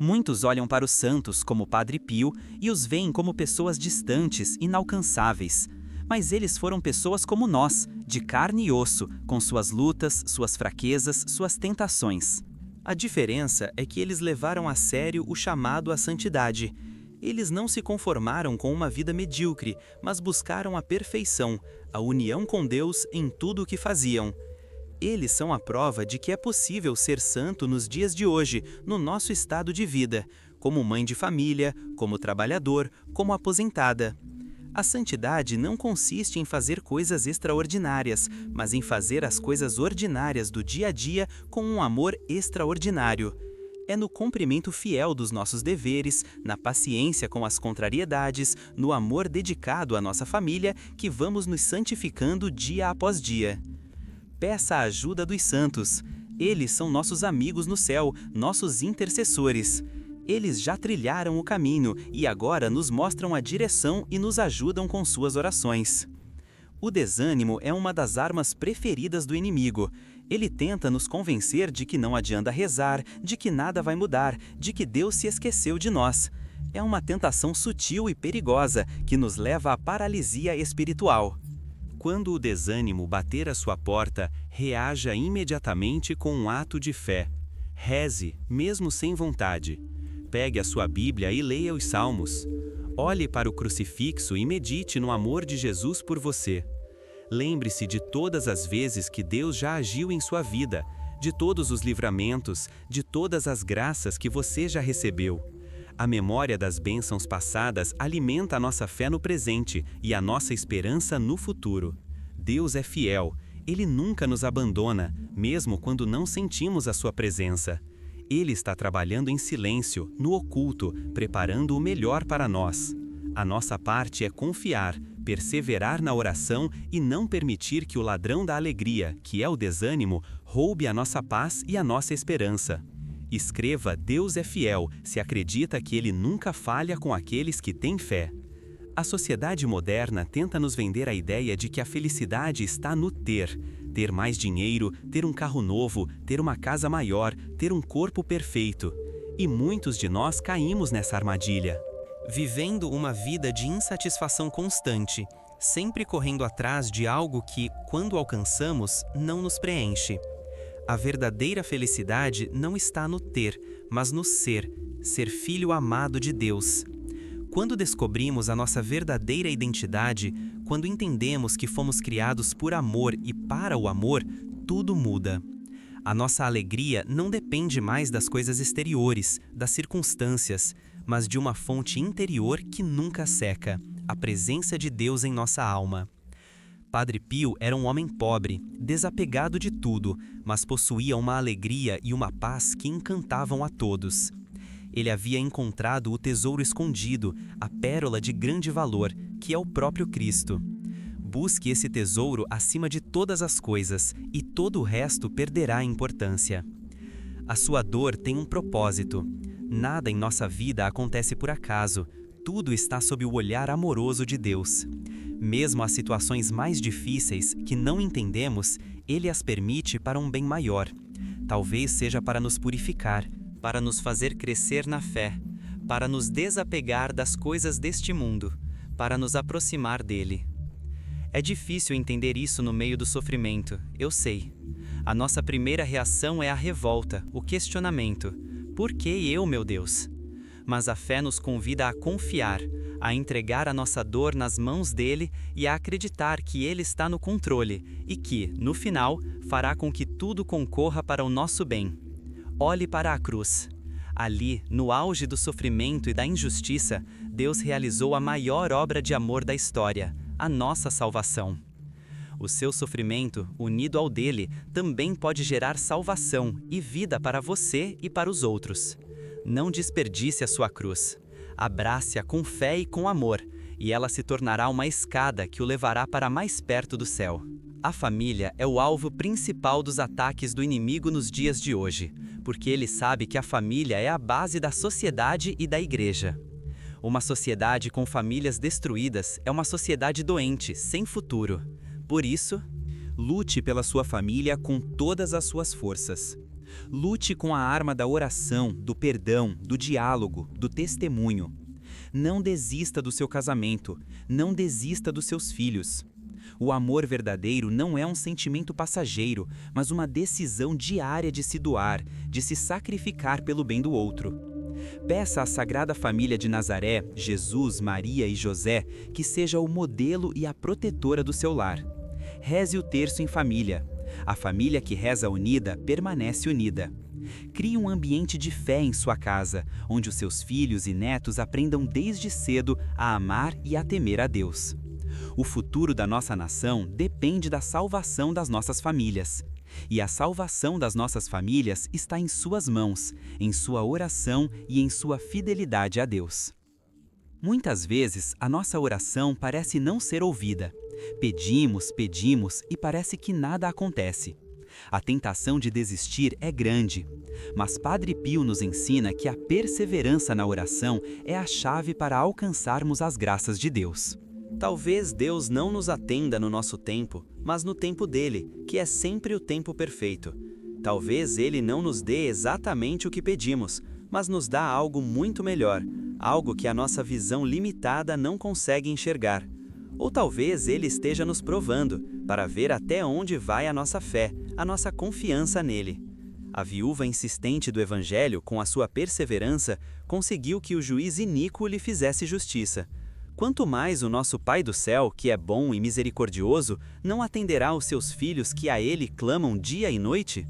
Muitos olham para os santos, como Padre Pio, e os veem como pessoas distantes, inalcançáveis. Mas eles foram pessoas como nós, de carne e osso, com suas lutas, suas fraquezas, suas tentações. A diferença é que eles levaram a sério o chamado à santidade. Eles não se conformaram com uma vida medíocre, mas buscaram a perfeição, a união com Deus em tudo o que faziam. Eles são a prova de que é possível ser santo nos dias de hoje, no nosso estado de vida, como mãe de família, como trabalhador, como aposentada. A santidade não consiste em fazer coisas extraordinárias, mas em fazer as coisas ordinárias do dia a dia com um amor extraordinário. É no cumprimento fiel dos nossos deveres, na paciência com as contrariedades, no amor dedicado à nossa família, que vamos nos santificando dia após dia. Peça a ajuda dos santos. Eles são nossos amigos no céu, nossos intercessores. Eles já trilharam o caminho e agora nos mostram a direção e nos ajudam com suas orações. O desânimo é uma das armas preferidas do inimigo. Ele tenta nos convencer de que não adianta rezar, de que nada vai mudar, de que Deus se esqueceu de nós. É uma tentação sutil e perigosa que nos leva à paralisia espiritual. Quando o desânimo bater à sua porta, reaja imediatamente com um ato de fé. Reze, mesmo sem vontade. Pegue a sua Bíblia e leia os Salmos. Olhe para o crucifixo e medite no amor de Jesus por você. Lembre-se de todas as vezes que Deus já agiu em sua vida, de todos os livramentos, de todas as graças que você já recebeu. A memória das bênçãos passadas alimenta a nossa fé no presente e a nossa esperança no futuro. Deus é fiel, Ele nunca nos abandona, mesmo quando não sentimos a sua presença. Ele está trabalhando em silêncio, no oculto, preparando o melhor para nós. A nossa parte é confiar, perseverar na oração e não permitir que o ladrão da alegria, que é o desânimo, roube a nossa paz e a nossa esperança. Escreva Deus é fiel se acredita que Ele nunca falha com aqueles que têm fé. A sociedade moderna tenta nos vender a ideia de que a felicidade está no ter. Ter mais dinheiro, ter um carro novo, ter uma casa maior, ter um corpo perfeito. E muitos de nós caímos nessa armadilha. Vivendo uma vida de insatisfação constante, sempre correndo atrás de algo que, quando alcançamos, não nos preenche. A verdadeira felicidade não está no ter, mas no ser filho amado de Deus. Quando descobrimos a nossa verdadeira identidade, quando entendemos que fomos criados por amor e para o amor, tudo muda. A nossa alegria não depende mais das coisas exteriores, das circunstâncias, mas de uma fonte interior que nunca seca, a presença de Deus em nossa alma. Padre Pio era um homem pobre, desapegado de tudo, mas possuía uma alegria e uma paz que encantavam a todos. Ele havia encontrado o tesouro escondido, a pérola de grande valor, que é o próprio Cristo. Busque esse tesouro acima de todas as coisas, e todo o resto perderá importância. A sua dor tem um propósito. Nada em nossa vida acontece por acaso, tudo está sob o olhar amoroso de Deus. Mesmo as situações mais difíceis, que não entendemos, Ele as permite para um bem maior. Talvez seja para nos purificar, para nos fazer crescer na fé, para nos desapegar das coisas deste mundo, para nos aproximar dele. É difícil entender isso no meio do sofrimento, eu sei. A nossa primeira reação é a revolta, o questionamento. Por que eu, meu Deus? Mas a fé nos convida a confiar, a entregar a nossa dor nas mãos dele e a acreditar que ele está no controle e que, no final, fará com que tudo concorra para o nosso bem. Olhe para a cruz. Ali, no auge do sofrimento e da injustiça, Deus realizou a maior obra de amor da história, a nossa salvação. O seu sofrimento, unido ao dele, também pode gerar salvação e vida para você e para os outros. Não desperdice a sua cruz. Abrace-a com fé e com amor, e ela se tornará uma escada que o levará para mais perto do céu. A família é o alvo principal dos ataques do inimigo nos dias de hoje, porque ele sabe que a família é a base da sociedade e da igreja. Uma sociedade com famílias destruídas é uma sociedade doente, sem futuro. Por isso, lute pela sua família com todas as suas forças. Lute com a arma da oração, do perdão, do diálogo, do testemunho. Não desista do seu casamento, não desista dos seus filhos. O amor verdadeiro não é um sentimento passageiro, mas uma decisão diária de se doar, de se sacrificar pelo bem do outro. Peça à Sagrada Família de Nazaré, Jesus, Maria e José, que seja o modelo e a protetora do seu lar. Reze o terço em família. A família que reza unida permanece unida. Crie um ambiente de fé em sua casa, onde os seus filhos e netos aprendam desde cedo a amar e a temer a Deus. O futuro da nossa nação depende da salvação das nossas famílias. E a salvação das nossas famílias está em suas mãos, em sua oração e em sua fidelidade a Deus. Muitas vezes, a nossa oração parece não ser ouvida. Pedimos, pedimos e parece que nada acontece. A tentação de desistir é grande, mas Padre Pio nos ensina que a perseverança na oração é a chave para alcançarmos as graças de Deus. Talvez Deus não nos atenda no nosso tempo, mas no tempo dele, que é sempre o tempo perfeito. Talvez ele não nos dê exatamente o que pedimos, mas nos dá algo muito melhor, algo que a nossa visão limitada não consegue enxergar. Ou talvez ele esteja nos provando, para ver até onde vai a nossa fé, a nossa confiança nele. A viúva insistente do Evangelho, com a sua perseverança, conseguiu que o juiz iníquo lhe fizesse justiça. Quanto mais o nosso Pai do céu, que é bom e misericordioso, não atenderá os seus filhos que a ele clamam dia e noite?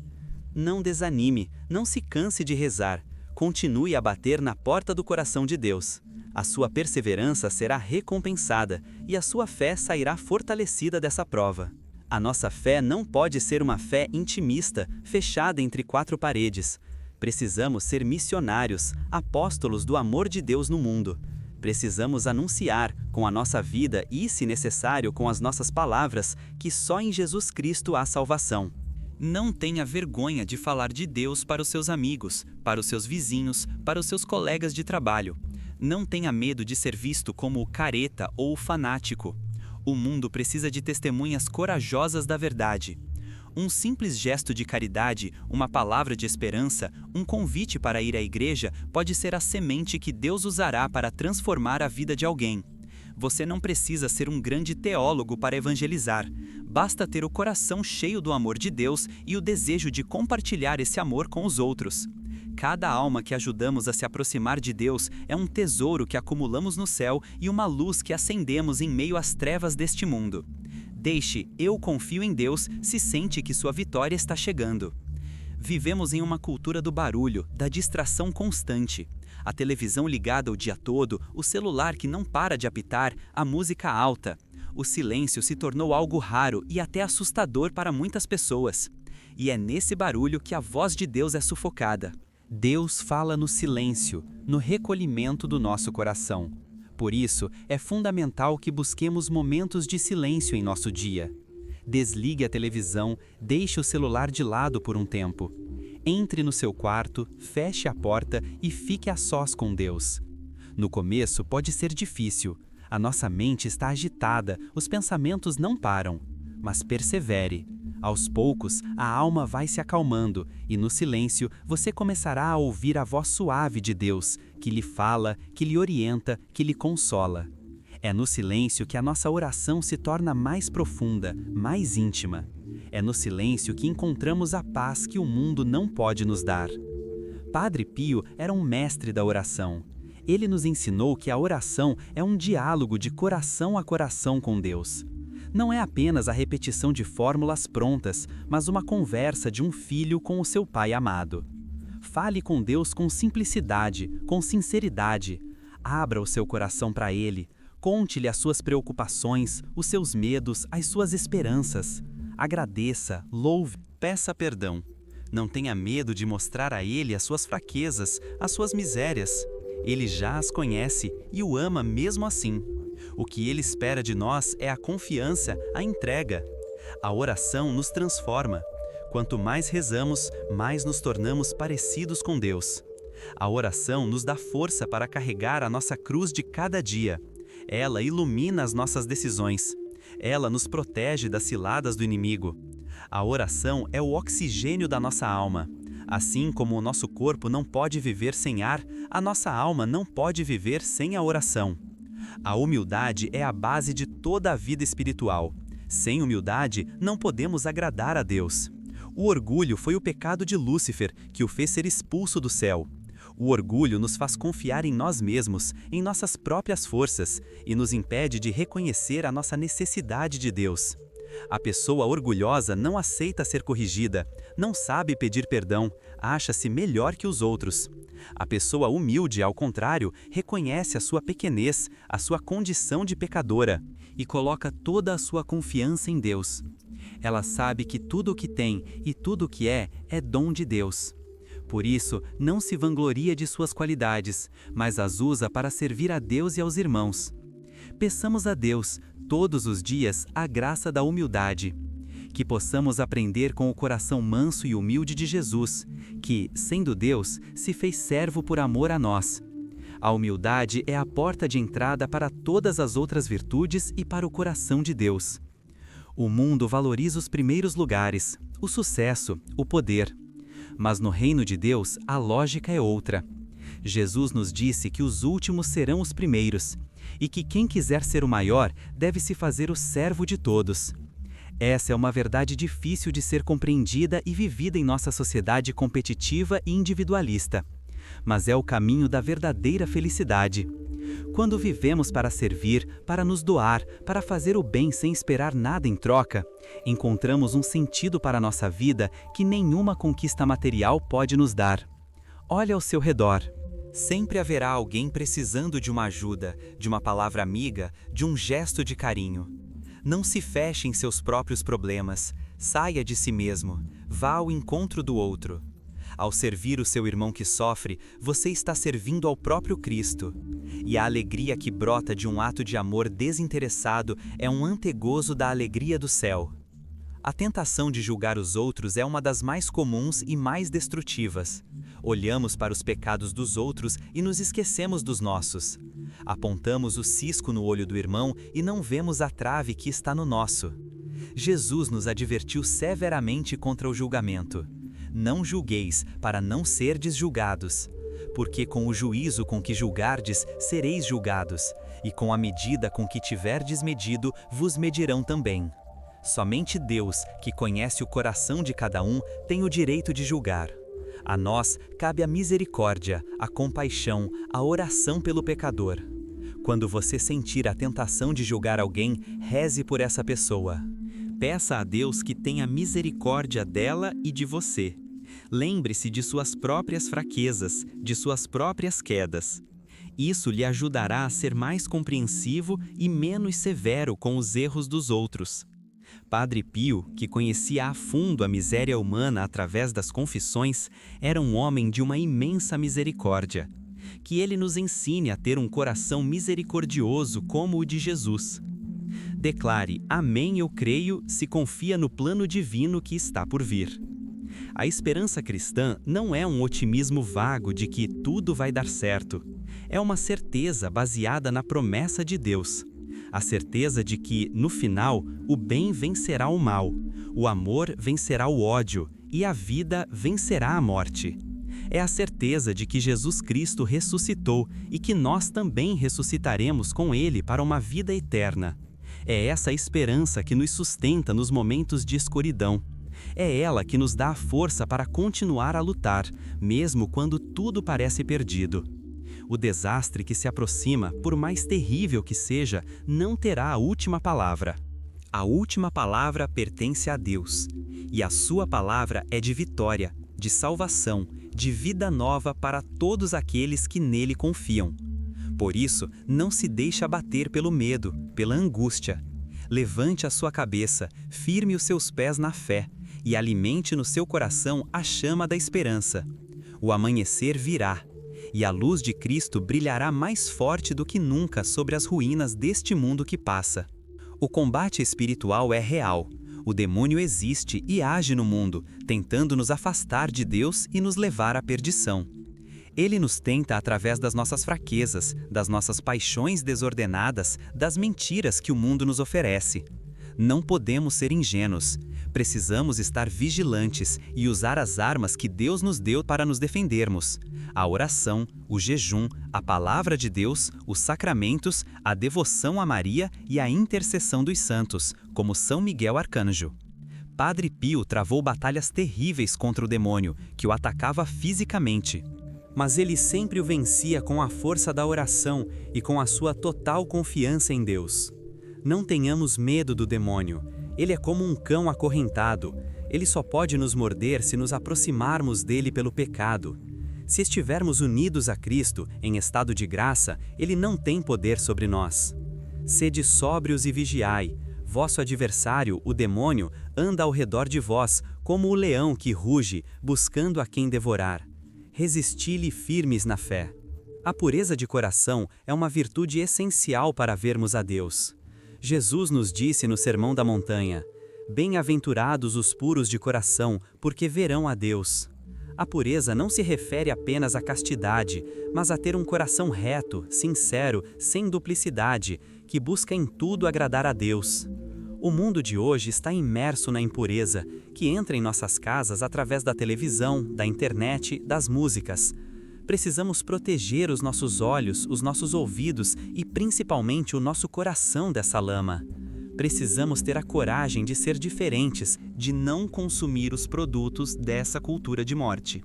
Não desanime, não se canse de rezar. Continue a bater na porta do coração de Deus. A sua perseverança será recompensada e a sua fé sairá fortalecida dessa prova. A nossa fé não pode ser uma fé intimista, fechada entre quatro paredes. Precisamos ser missionários, apóstolos do amor de Deus no mundo. Precisamos anunciar, com a nossa vida e, se necessário, com as nossas palavras, que só em Jesus Cristo há salvação. Não tenha vergonha de falar de Deus para os seus amigos, para os seus vizinhos, para os seus colegas de trabalho. Não tenha medo de ser visto como o careta ou o fanático. O mundo precisa de testemunhas corajosas da verdade. Um simples gesto de caridade, uma palavra de esperança, um convite para ir à igreja pode ser a semente que Deus usará para transformar a vida de alguém. Você não precisa ser um grande teólogo para evangelizar. Basta ter o coração cheio do amor de Deus e o desejo de compartilhar esse amor com os outros. Cada alma que ajudamos a se aproximar de Deus é um tesouro que acumulamos no céu e uma luz que acendemos em meio às trevas deste mundo. Deixe "eu confio em Deus" se sente que sua vitória está chegando. Vivemos em uma cultura do barulho, da distração constante. A televisão ligada o dia todo, o celular que não para de apitar, a música alta. O silêncio se tornou algo raro e até assustador para muitas pessoas. E é nesse barulho que a voz de Deus é sufocada. Deus fala no silêncio, no recolhimento do nosso coração. Por isso, é fundamental que busquemos momentos de silêncio em nosso dia. Desligue a televisão, deixe o celular de lado por um tempo. Entre no seu quarto, feche a porta e fique a sós com Deus. No começo pode ser difícil. A nossa mente está agitada, os pensamentos não param. Mas persevere. Aos poucos, a alma vai se acalmando e no silêncio você começará a ouvir a voz suave de Deus, que lhe fala, que lhe orienta, que lhe consola. É no silêncio que a nossa oração se torna mais profunda, mais íntima. É no silêncio que encontramos a paz que o mundo não pode nos dar. Padre Pio era um mestre da oração. Ele nos ensinou que a oração é um diálogo de coração a coração com Deus. Não é apenas a repetição de fórmulas prontas, mas uma conversa de um filho com o seu pai amado. Fale com Deus com simplicidade, com sinceridade. Abra o seu coração para Ele. Conte-lhe as suas preocupações, os seus medos, as suas esperanças. Agradeça, louve, peça perdão. Não tenha medo de mostrar a Ele as suas fraquezas, as suas misérias. Ele já as conhece e o ama mesmo assim. O que Ele espera de nós é a confiança, a entrega. A oração nos transforma. Quanto mais rezamos, mais nos tornamos parecidos com Deus. A oração nos dá força para carregar a nossa cruz de cada dia. Ela ilumina as nossas decisões. Ela nos protege das ciladas do inimigo. A oração é o oxigênio da nossa alma. Assim como o nosso corpo não pode viver sem ar, a nossa alma não pode viver sem a oração. A humildade é a base de toda a vida espiritual. Sem humildade, não podemos agradar a Deus. O orgulho foi o pecado de Lúcifer, que o fez ser expulso do céu. O orgulho nos faz confiar em nós mesmos, em nossas próprias forças, e nos impede de reconhecer a nossa necessidade de Deus. A pessoa orgulhosa não aceita ser corrigida, não sabe pedir perdão, acha-se melhor que os outros. A pessoa humilde, ao contrário, reconhece a sua pequenez, a sua condição de pecadora e coloca toda a sua confiança em Deus. Ela sabe que tudo o que tem e tudo o que é dom de Deus. Por isso, não se vangloria de suas qualidades, mas as usa para servir a Deus e aos irmãos. Peçamos a Deus, todos os dias, a graça da humildade. Que possamos aprender com o coração manso e humilde de Jesus, que, sendo Deus, se fez servo por amor a nós. A humildade é a porta de entrada para todas as outras virtudes e para o coração de Deus. O mundo valoriza os primeiros lugares, o sucesso, o poder. Mas no reino de Deus, a lógica é outra. Jesus nos disse que os últimos serão os primeiros, e que quem quiser ser o maior deve se fazer o servo de todos. Essa é uma verdade difícil de ser compreendida e vivida em nossa sociedade competitiva e individualista. Mas é o caminho da verdadeira felicidade. Quando vivemos para servir, para nos doar, para fazer o bem sem esperar nada em troca, encontramos um sentido para a nossa vida que nenhuma conquista material pode nos dar. Olha ao seu redor. Sempre haverá alguém precisando de uma ajuda, de uma palavra amiga, de um gesto de carinho. Não se feche em seus próprios problemas, saia de si mesmo, vá ao encontro do outro. Ao servir o seu irmão que sofre, você está servindo ao próprio Cristo. E a alegria que brota de um ato de amor desinteressado é um antegozo da alegria do céu. A tentação de julgar os outros é uma das mais comuns e mais destrutivas. Olhamos para os pecados dos outros e nos esquecemos dos nossos. Apontamos o cisco no olho do irmão e não vemos a trave que está no nosso. Jesus nos advertiu severamente contra o julgamento. Não julgueis, para não serdes julgados. Porque com o juízo com que julgardes, sereis julgados, e com a medida com que tiverdes medido, vos medirão também. Somente Deus, que conhece o coração de cada um, tem o direito de julgar. A nós cabe a misericórdia, a compaixão, a oração pelo pecador. Quando você sentir a tentação de julgar alguém, reze por essa pessoa. Peça a Deus que tenha misericórdia dela e de você. Lembre-se de suas próprias fraquezas, de suas próprias quedas. Isso lhe ajudará a ser mais compreensivo e menos severo com os erros dos outros. Padre Pio, que conhecia a fundo a miséria humana através das confissões, era um homem de uma imensa misericórdia. Que ele nos ensine a ter um coração misericordioso como o de Jesus. Declare, amém, eu creio, se confia no plano divino que está por vir. A esperança cristã não é um otimismo vago de que tudo vai dar certo. É uma certeza baseada na promessa de Deus. A certeza de que, no final, o bem vencerá o mal, o amor vencerá o ódio e a vida vencerá a morte. É a certeza de que Jesus Cristo ressuscitou e que nós também ressuscitaremos com Ele para uma vida eterna. É essa esperança que nos sustenta nos momentos de escuridão. É ela que nos dá a força para continuar a lutar, mesmo quando tudo parece perdido. O desastre que se aproxima, por mais terrível que seja, não terá a última palavra. A última palavra pertence a Deus, e a sua palavra é de vitória, de salvação, de vida nova para todos aqueles que nele confiam. Por isso, não se deixe abater pelo medo, pela angústia. Levante a sua cabeça, firme os seus pés na fé, e alimente no seu coração a chama da esperança. O amanhecer virá, e a luz de Cristo brilhará mais forte do que nunca sobre as ruínas deste mundo que passa. O combate espiritual é real. O demônio existe e age no mundo, tentando nos afastar de Deus e nos levar à perdição. Ele nos tenta através das nossas fraquezas, das nossas paixões desordenadas, das mentiras que o mundo nos oferece. Não podemos ser ingênuos. Precisamos estar vigilantes e usar as armas que Deus nos deu para nos defendermos. A oração, o jejum, a palavra de Deus, os sacramentos, a devoção a Maria e a intercessão dos santos, como São Miguel Arcanjo. Padre Pio travou batalhas terríveis contra o demônio, que o atacava fisicamente. Mas ele sempre o vencia com a força da oração e com a sua total confiança em Deus. Não tenhamos medo do demônio. Ele é como um cão acorrentado. Ele só pode nos morder se nos aproximarmos dele pelo pecado. Se estivermos unidos a Cristo, em estado de graça, ele não tem poder sobre nós. Sede sóbrios e vigiai. Vosso adversário, o demônio, anda ao redor de vós, como o leão que ruge, buscando a quem devorar. Resisti-lhe firmes na fé. A pureza de coração é uma virtude essencial para vermos a Deus. Jesus nos disse no Sermão da Montanha: Bem-aventurados os puros de coração, porque verão a Deus. A pureza não se refere apenas à castidade, mas a ter um coração reto, sincero, sem duplicidade, que busca em tudo agradar a Deus. O mundo de hoje está imerso na impureza, que entra em nossas casas através da televisão, da internet, das músicas. Precisamos proteger os nossos olhos, os nossos ouvidos e principalmente o nosso coração dessa lama. Precisamos ter a coragem de ser diferentes, de não consumir os produtos dessa cultura de morte.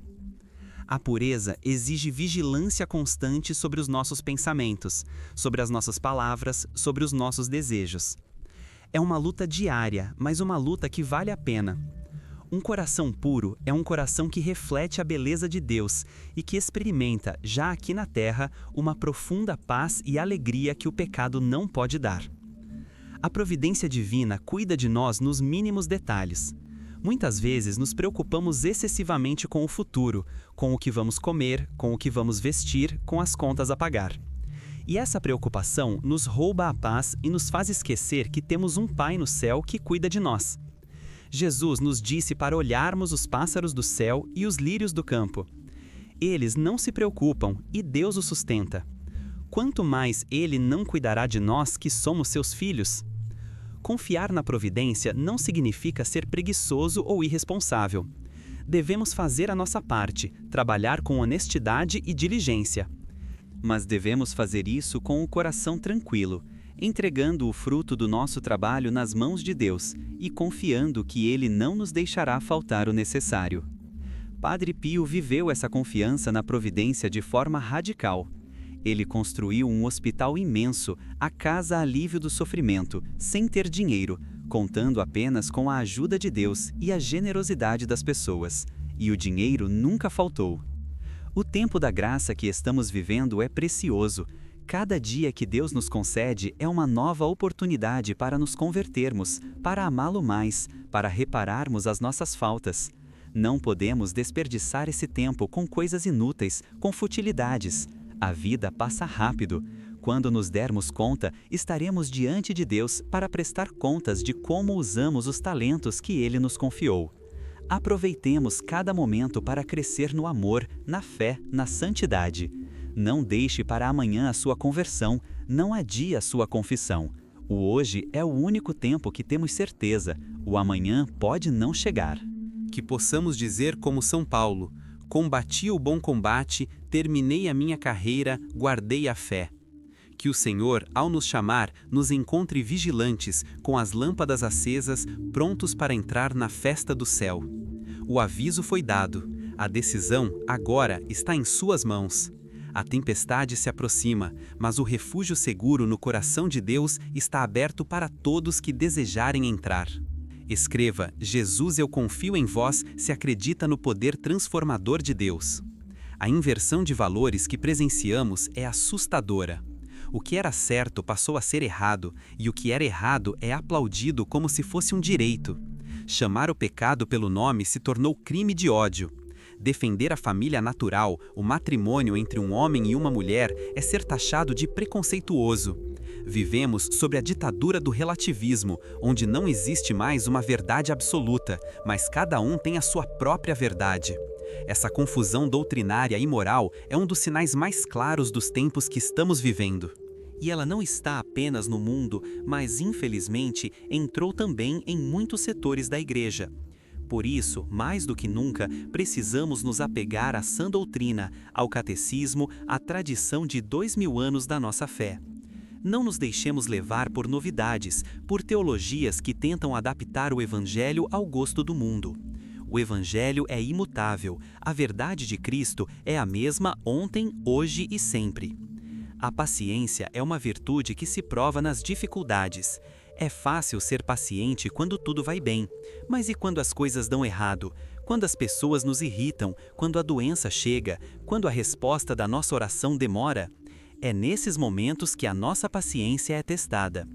A pureza exige vigilância constante sobre os nossos pensamentos, sobre as nossas palavras, sobre os nossos desejos. É uma luta diária, mas uma luta que vale a pena. Um coração puro é um coração que reflete a beleza de Deus e que experimenta, já aqui na terra, uma profunda paz e alegria que o pecado não pode dar. A providência divina cuida de nós nos mínimos detalhes. Muitas vezes nos preocupamos excessivamente com o futuro, com o que vamos comer, com o que vamos vestir, com as contas a pagar. E essa preocupação nos rouba a paz e nos faz esquecer que temos um Pai no céu que cuida de nós. Jesus nos disse para olharmos os pássaros do céu e os lírios do campo. Eles não se preocupam e Deus os sustenta. Quanto mais Ele não cuidará de nós que somos seus filhos? Confiar na providência não significa ser preguiçoso ou irresponsável. Devemos fazer a nossa parte, trabalhar com honestidade e diligência. Mas devemos fazer isso com o coração tranquilo, entregando o fruto do nosso trabalho nas mãos de Deus e confiando que Ele não nos deixará faltar o necessário. Padre Pio viveu essa confiança na providência de forma radical. Ele construiu um hospital imenso, a Casa Alívio do Sofrimento, sem ter dinheiro, contando apenas com a ajuda de Deus e a generosidade das pessoas. E o dinheiro nunca faltou. O tempo da graça que estamos vivendo é precioso. Cada dia que Deus nos concede é uma nova oportunidade para nos convertermos, para amá-lo mais, para repararmos as nossas faltas. Não podemos desperdiçar esse tempo com coisas inúteis, com futilidades. A vida passa rápido. Quando nos dermos conta, estaremos diante de Deus para prestar contas de como usamos os talentos que Ele nos confiou. Aproveitemos cada momento para crescer no amor, na fé, na santidade. Não deixe para amanhã a sua conversão, não adie a sua confissão. O hoje é o único tempo que temos certeza, o amanhã pode não chegar. Que possamos dizer como São Paulo: combati o bom combate, terminei a minha carreira, guardei a fé. Que o Senhor, ao nos chamar, nos encontre vigilantes, com as lâmpadas acesas, prontos para entrar na festa do céu. O aviso foi dado, a decisão agora está em suas mãos. A tempestade se aproxima, mas o refúgio seguro no coração de Deus está aberto para todos que desejarem entrar. Escreva: Jesus, eu confio em vós, se acredita no poder transformador de Deus. A inversão de valores que presenciamos é assustadora. O que era certo passou a ser errado, e o que era errado é aplaudido como se fosse um direito. Chamar o pecado pelo nome se tornou crime de ódio. Defender a família natural, o matrimônio entre um homem e uma mulher, é ser taxado de preconceituoso. Vivemos sob a ditadura do relativismo, onde não existe mais uma verdade absoluta, mas cada um tem a sua própria verdade. Essa confusão doutrinária e moral é um dos sinais mais claros dos tempos que estamos vivendo. E ela não está apenas no mundo, mas infelizmente entrou também em muitos setores da igreja. Por isso, mais do que nunca, precisamos nos apegar à sã doutrina, ao catecismo, à tradição de 2000 anos da nossa fé. Não nos deixemos levar por novidades, por teologias que tentam adaptar o Evangelho ao gosto do mundo. O Evangelho é imutável, a verdade de Cristo é a mesma ontem, hoje e sempre. A paciência é uma virtude que se prova nas dificuldades. É fácil ser paciente quando tudo vai bem, mas e quando as coisas dão errado? Quando as pessoas nos irritam, quando a doença chega, quando a resposta da nossa oração demora? É nesses momentos que a nossa paciência é testada.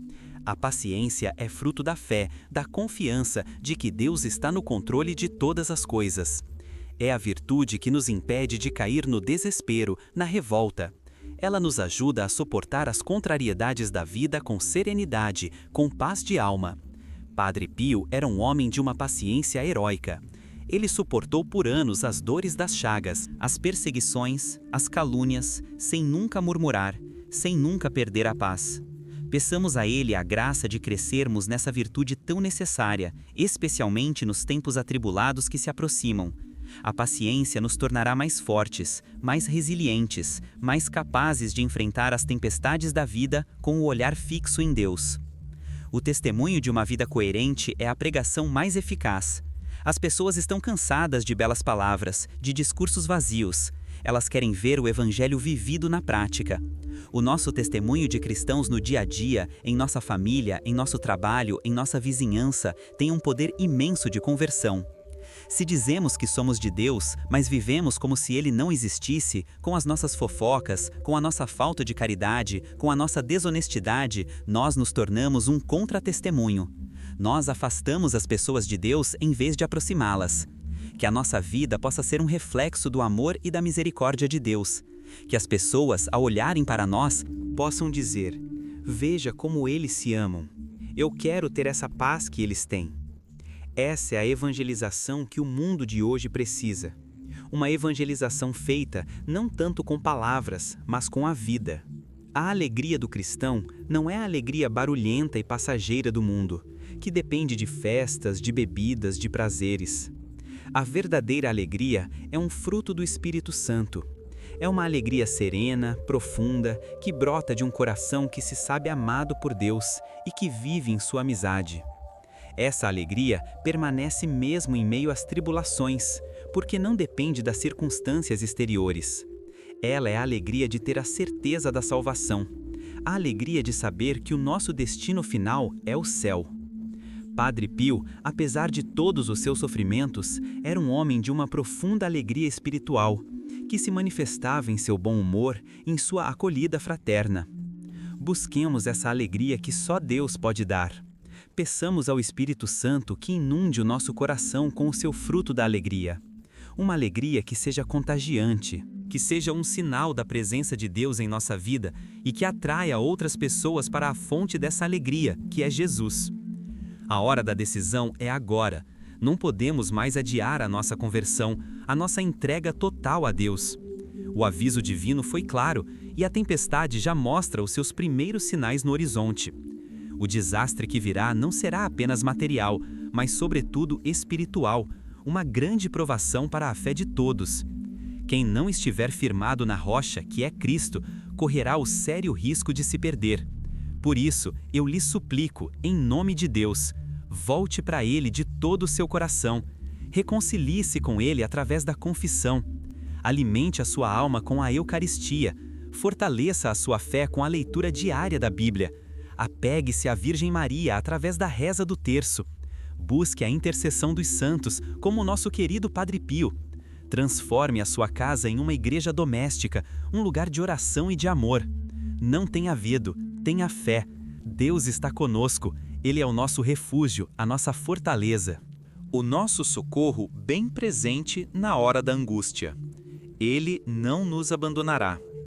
A paciência é fruto da fé, da confiança de que Deus está no controle de todas as coisas. É a virtude que nos impede de cair no desespero, na revolta. Ela nos ajuda a suportar as contrariedades da vida com serenidade, com paz de alma. Padre Pio era um homem de uma paciência heróica. Ele suportou por anos as dores das chagas, as perseguições, as calúnias, sem nunca murmurar, sem nunca perder a paz. Peçamos a Ele a graça de crescermos nessa virtude tão necessária, especialmente nos tempos atribulados que se aproximam. A paciência nos tornará mais fortes, mais resilientes, mais capazes de enfrentar as tempestades da vida com o olhar fixo em Deus. O testemunho de uma vida coerente é a pregação mais eficaz. As pessoas estão cansadas de belas palavras, de discursos vazios. Elas querem ver o Evangelho vivido na prática. O nosso testemunho de cristãos no dia a dia, em nossa família, em nosso trabalho, em nossa vizinhança, tem um poder imenso de conversão. Se dizemos que somos de Deus, mas vivemos como se Ele não existisse, com as nossas fofocas, com a nossa falta de caridade, com a nossa desonestidade, nós nos tornamos um contra-testemunho. Nós afastamos as pessoas de Deus em vez de aproximá-las. Que a nossa vida possa ser um reflexo do amor e da misericórdia de Deus. Que as pessoas, ao olharem para nós, possam dizer: veja como eles se amam. Eu quero ter essa paz que eles têm. Essa é a evangelização que o mundo de hoje precisa. Uma evangelização feita não tanto com palavras, mas com a vida. A alegria do cristão não é a alegria barulhenta e passageira do mundo, que depende de festas, de bebidas, de prazeres. A verdadeira alegria é um fruto do Espírito Santo. É uma alegria serena, profunda, que brota de um coração que se sabe amado por Deus e que vive em sua amizade. Essa alegria permanece mesmo em meio às tribulações, porque não depende das circunstâncias exteriores. Ela é a alegria de ter a certeza da salvação, a alegria de saber que o nosso destino final é o céu. Padre Pio, apesar de todos os seus sofrimentos, era um homem de uma profunda alegria espiritual, que se manifestava em seu bom humor, em sua acolhida fraterna. Busquemos essa alegria que só Deus pode dar. Peçamos ao Espírito Santo que inunde o nosso coração com o seu fruto da alegria. Uma alegria que seja contagiante, que seja um sinal da presença de Deus em nossa vida e que atraia outras pessoas para a fonte dessa alegria, que é Jesus. A hora da decisão é agora. Não podemos mais adiar a nossa conversão, a nossa entrega total a Deus. O aviso divino foi claro e a tempestade já mostra os seus primeiros sinais no horizonte. O desastre que virá não será apenas material, mas sobretudo espiritual, uma grande provação para a fé de todos. Quem não estiver firmado na rocha, que é Cristo, correrá o sério risco de se perder. Por isso, eu lhe suplico, em nome de Deus, volte para Ele de todo o seu coração, reconcilie-se com Ele através da confissão, alimente a sua alma com a Eucaristia, fortaleça a sua fé com a leitura diária da Bíblia, apegue-se à Virgem Maria através da reza do terço, busque a intercessão dos santos, como o nosso querido Padre Pio. Transforme a sua casa em uma igreja doméstica, um lugar de oração e de amor. Não tenha medo, tenha fé. Deus está conosco, Ele é o nosso refúgio, a nossa fortaleza. O nosso socorro bem presente na hora da angústia. Ele não nos abandonará.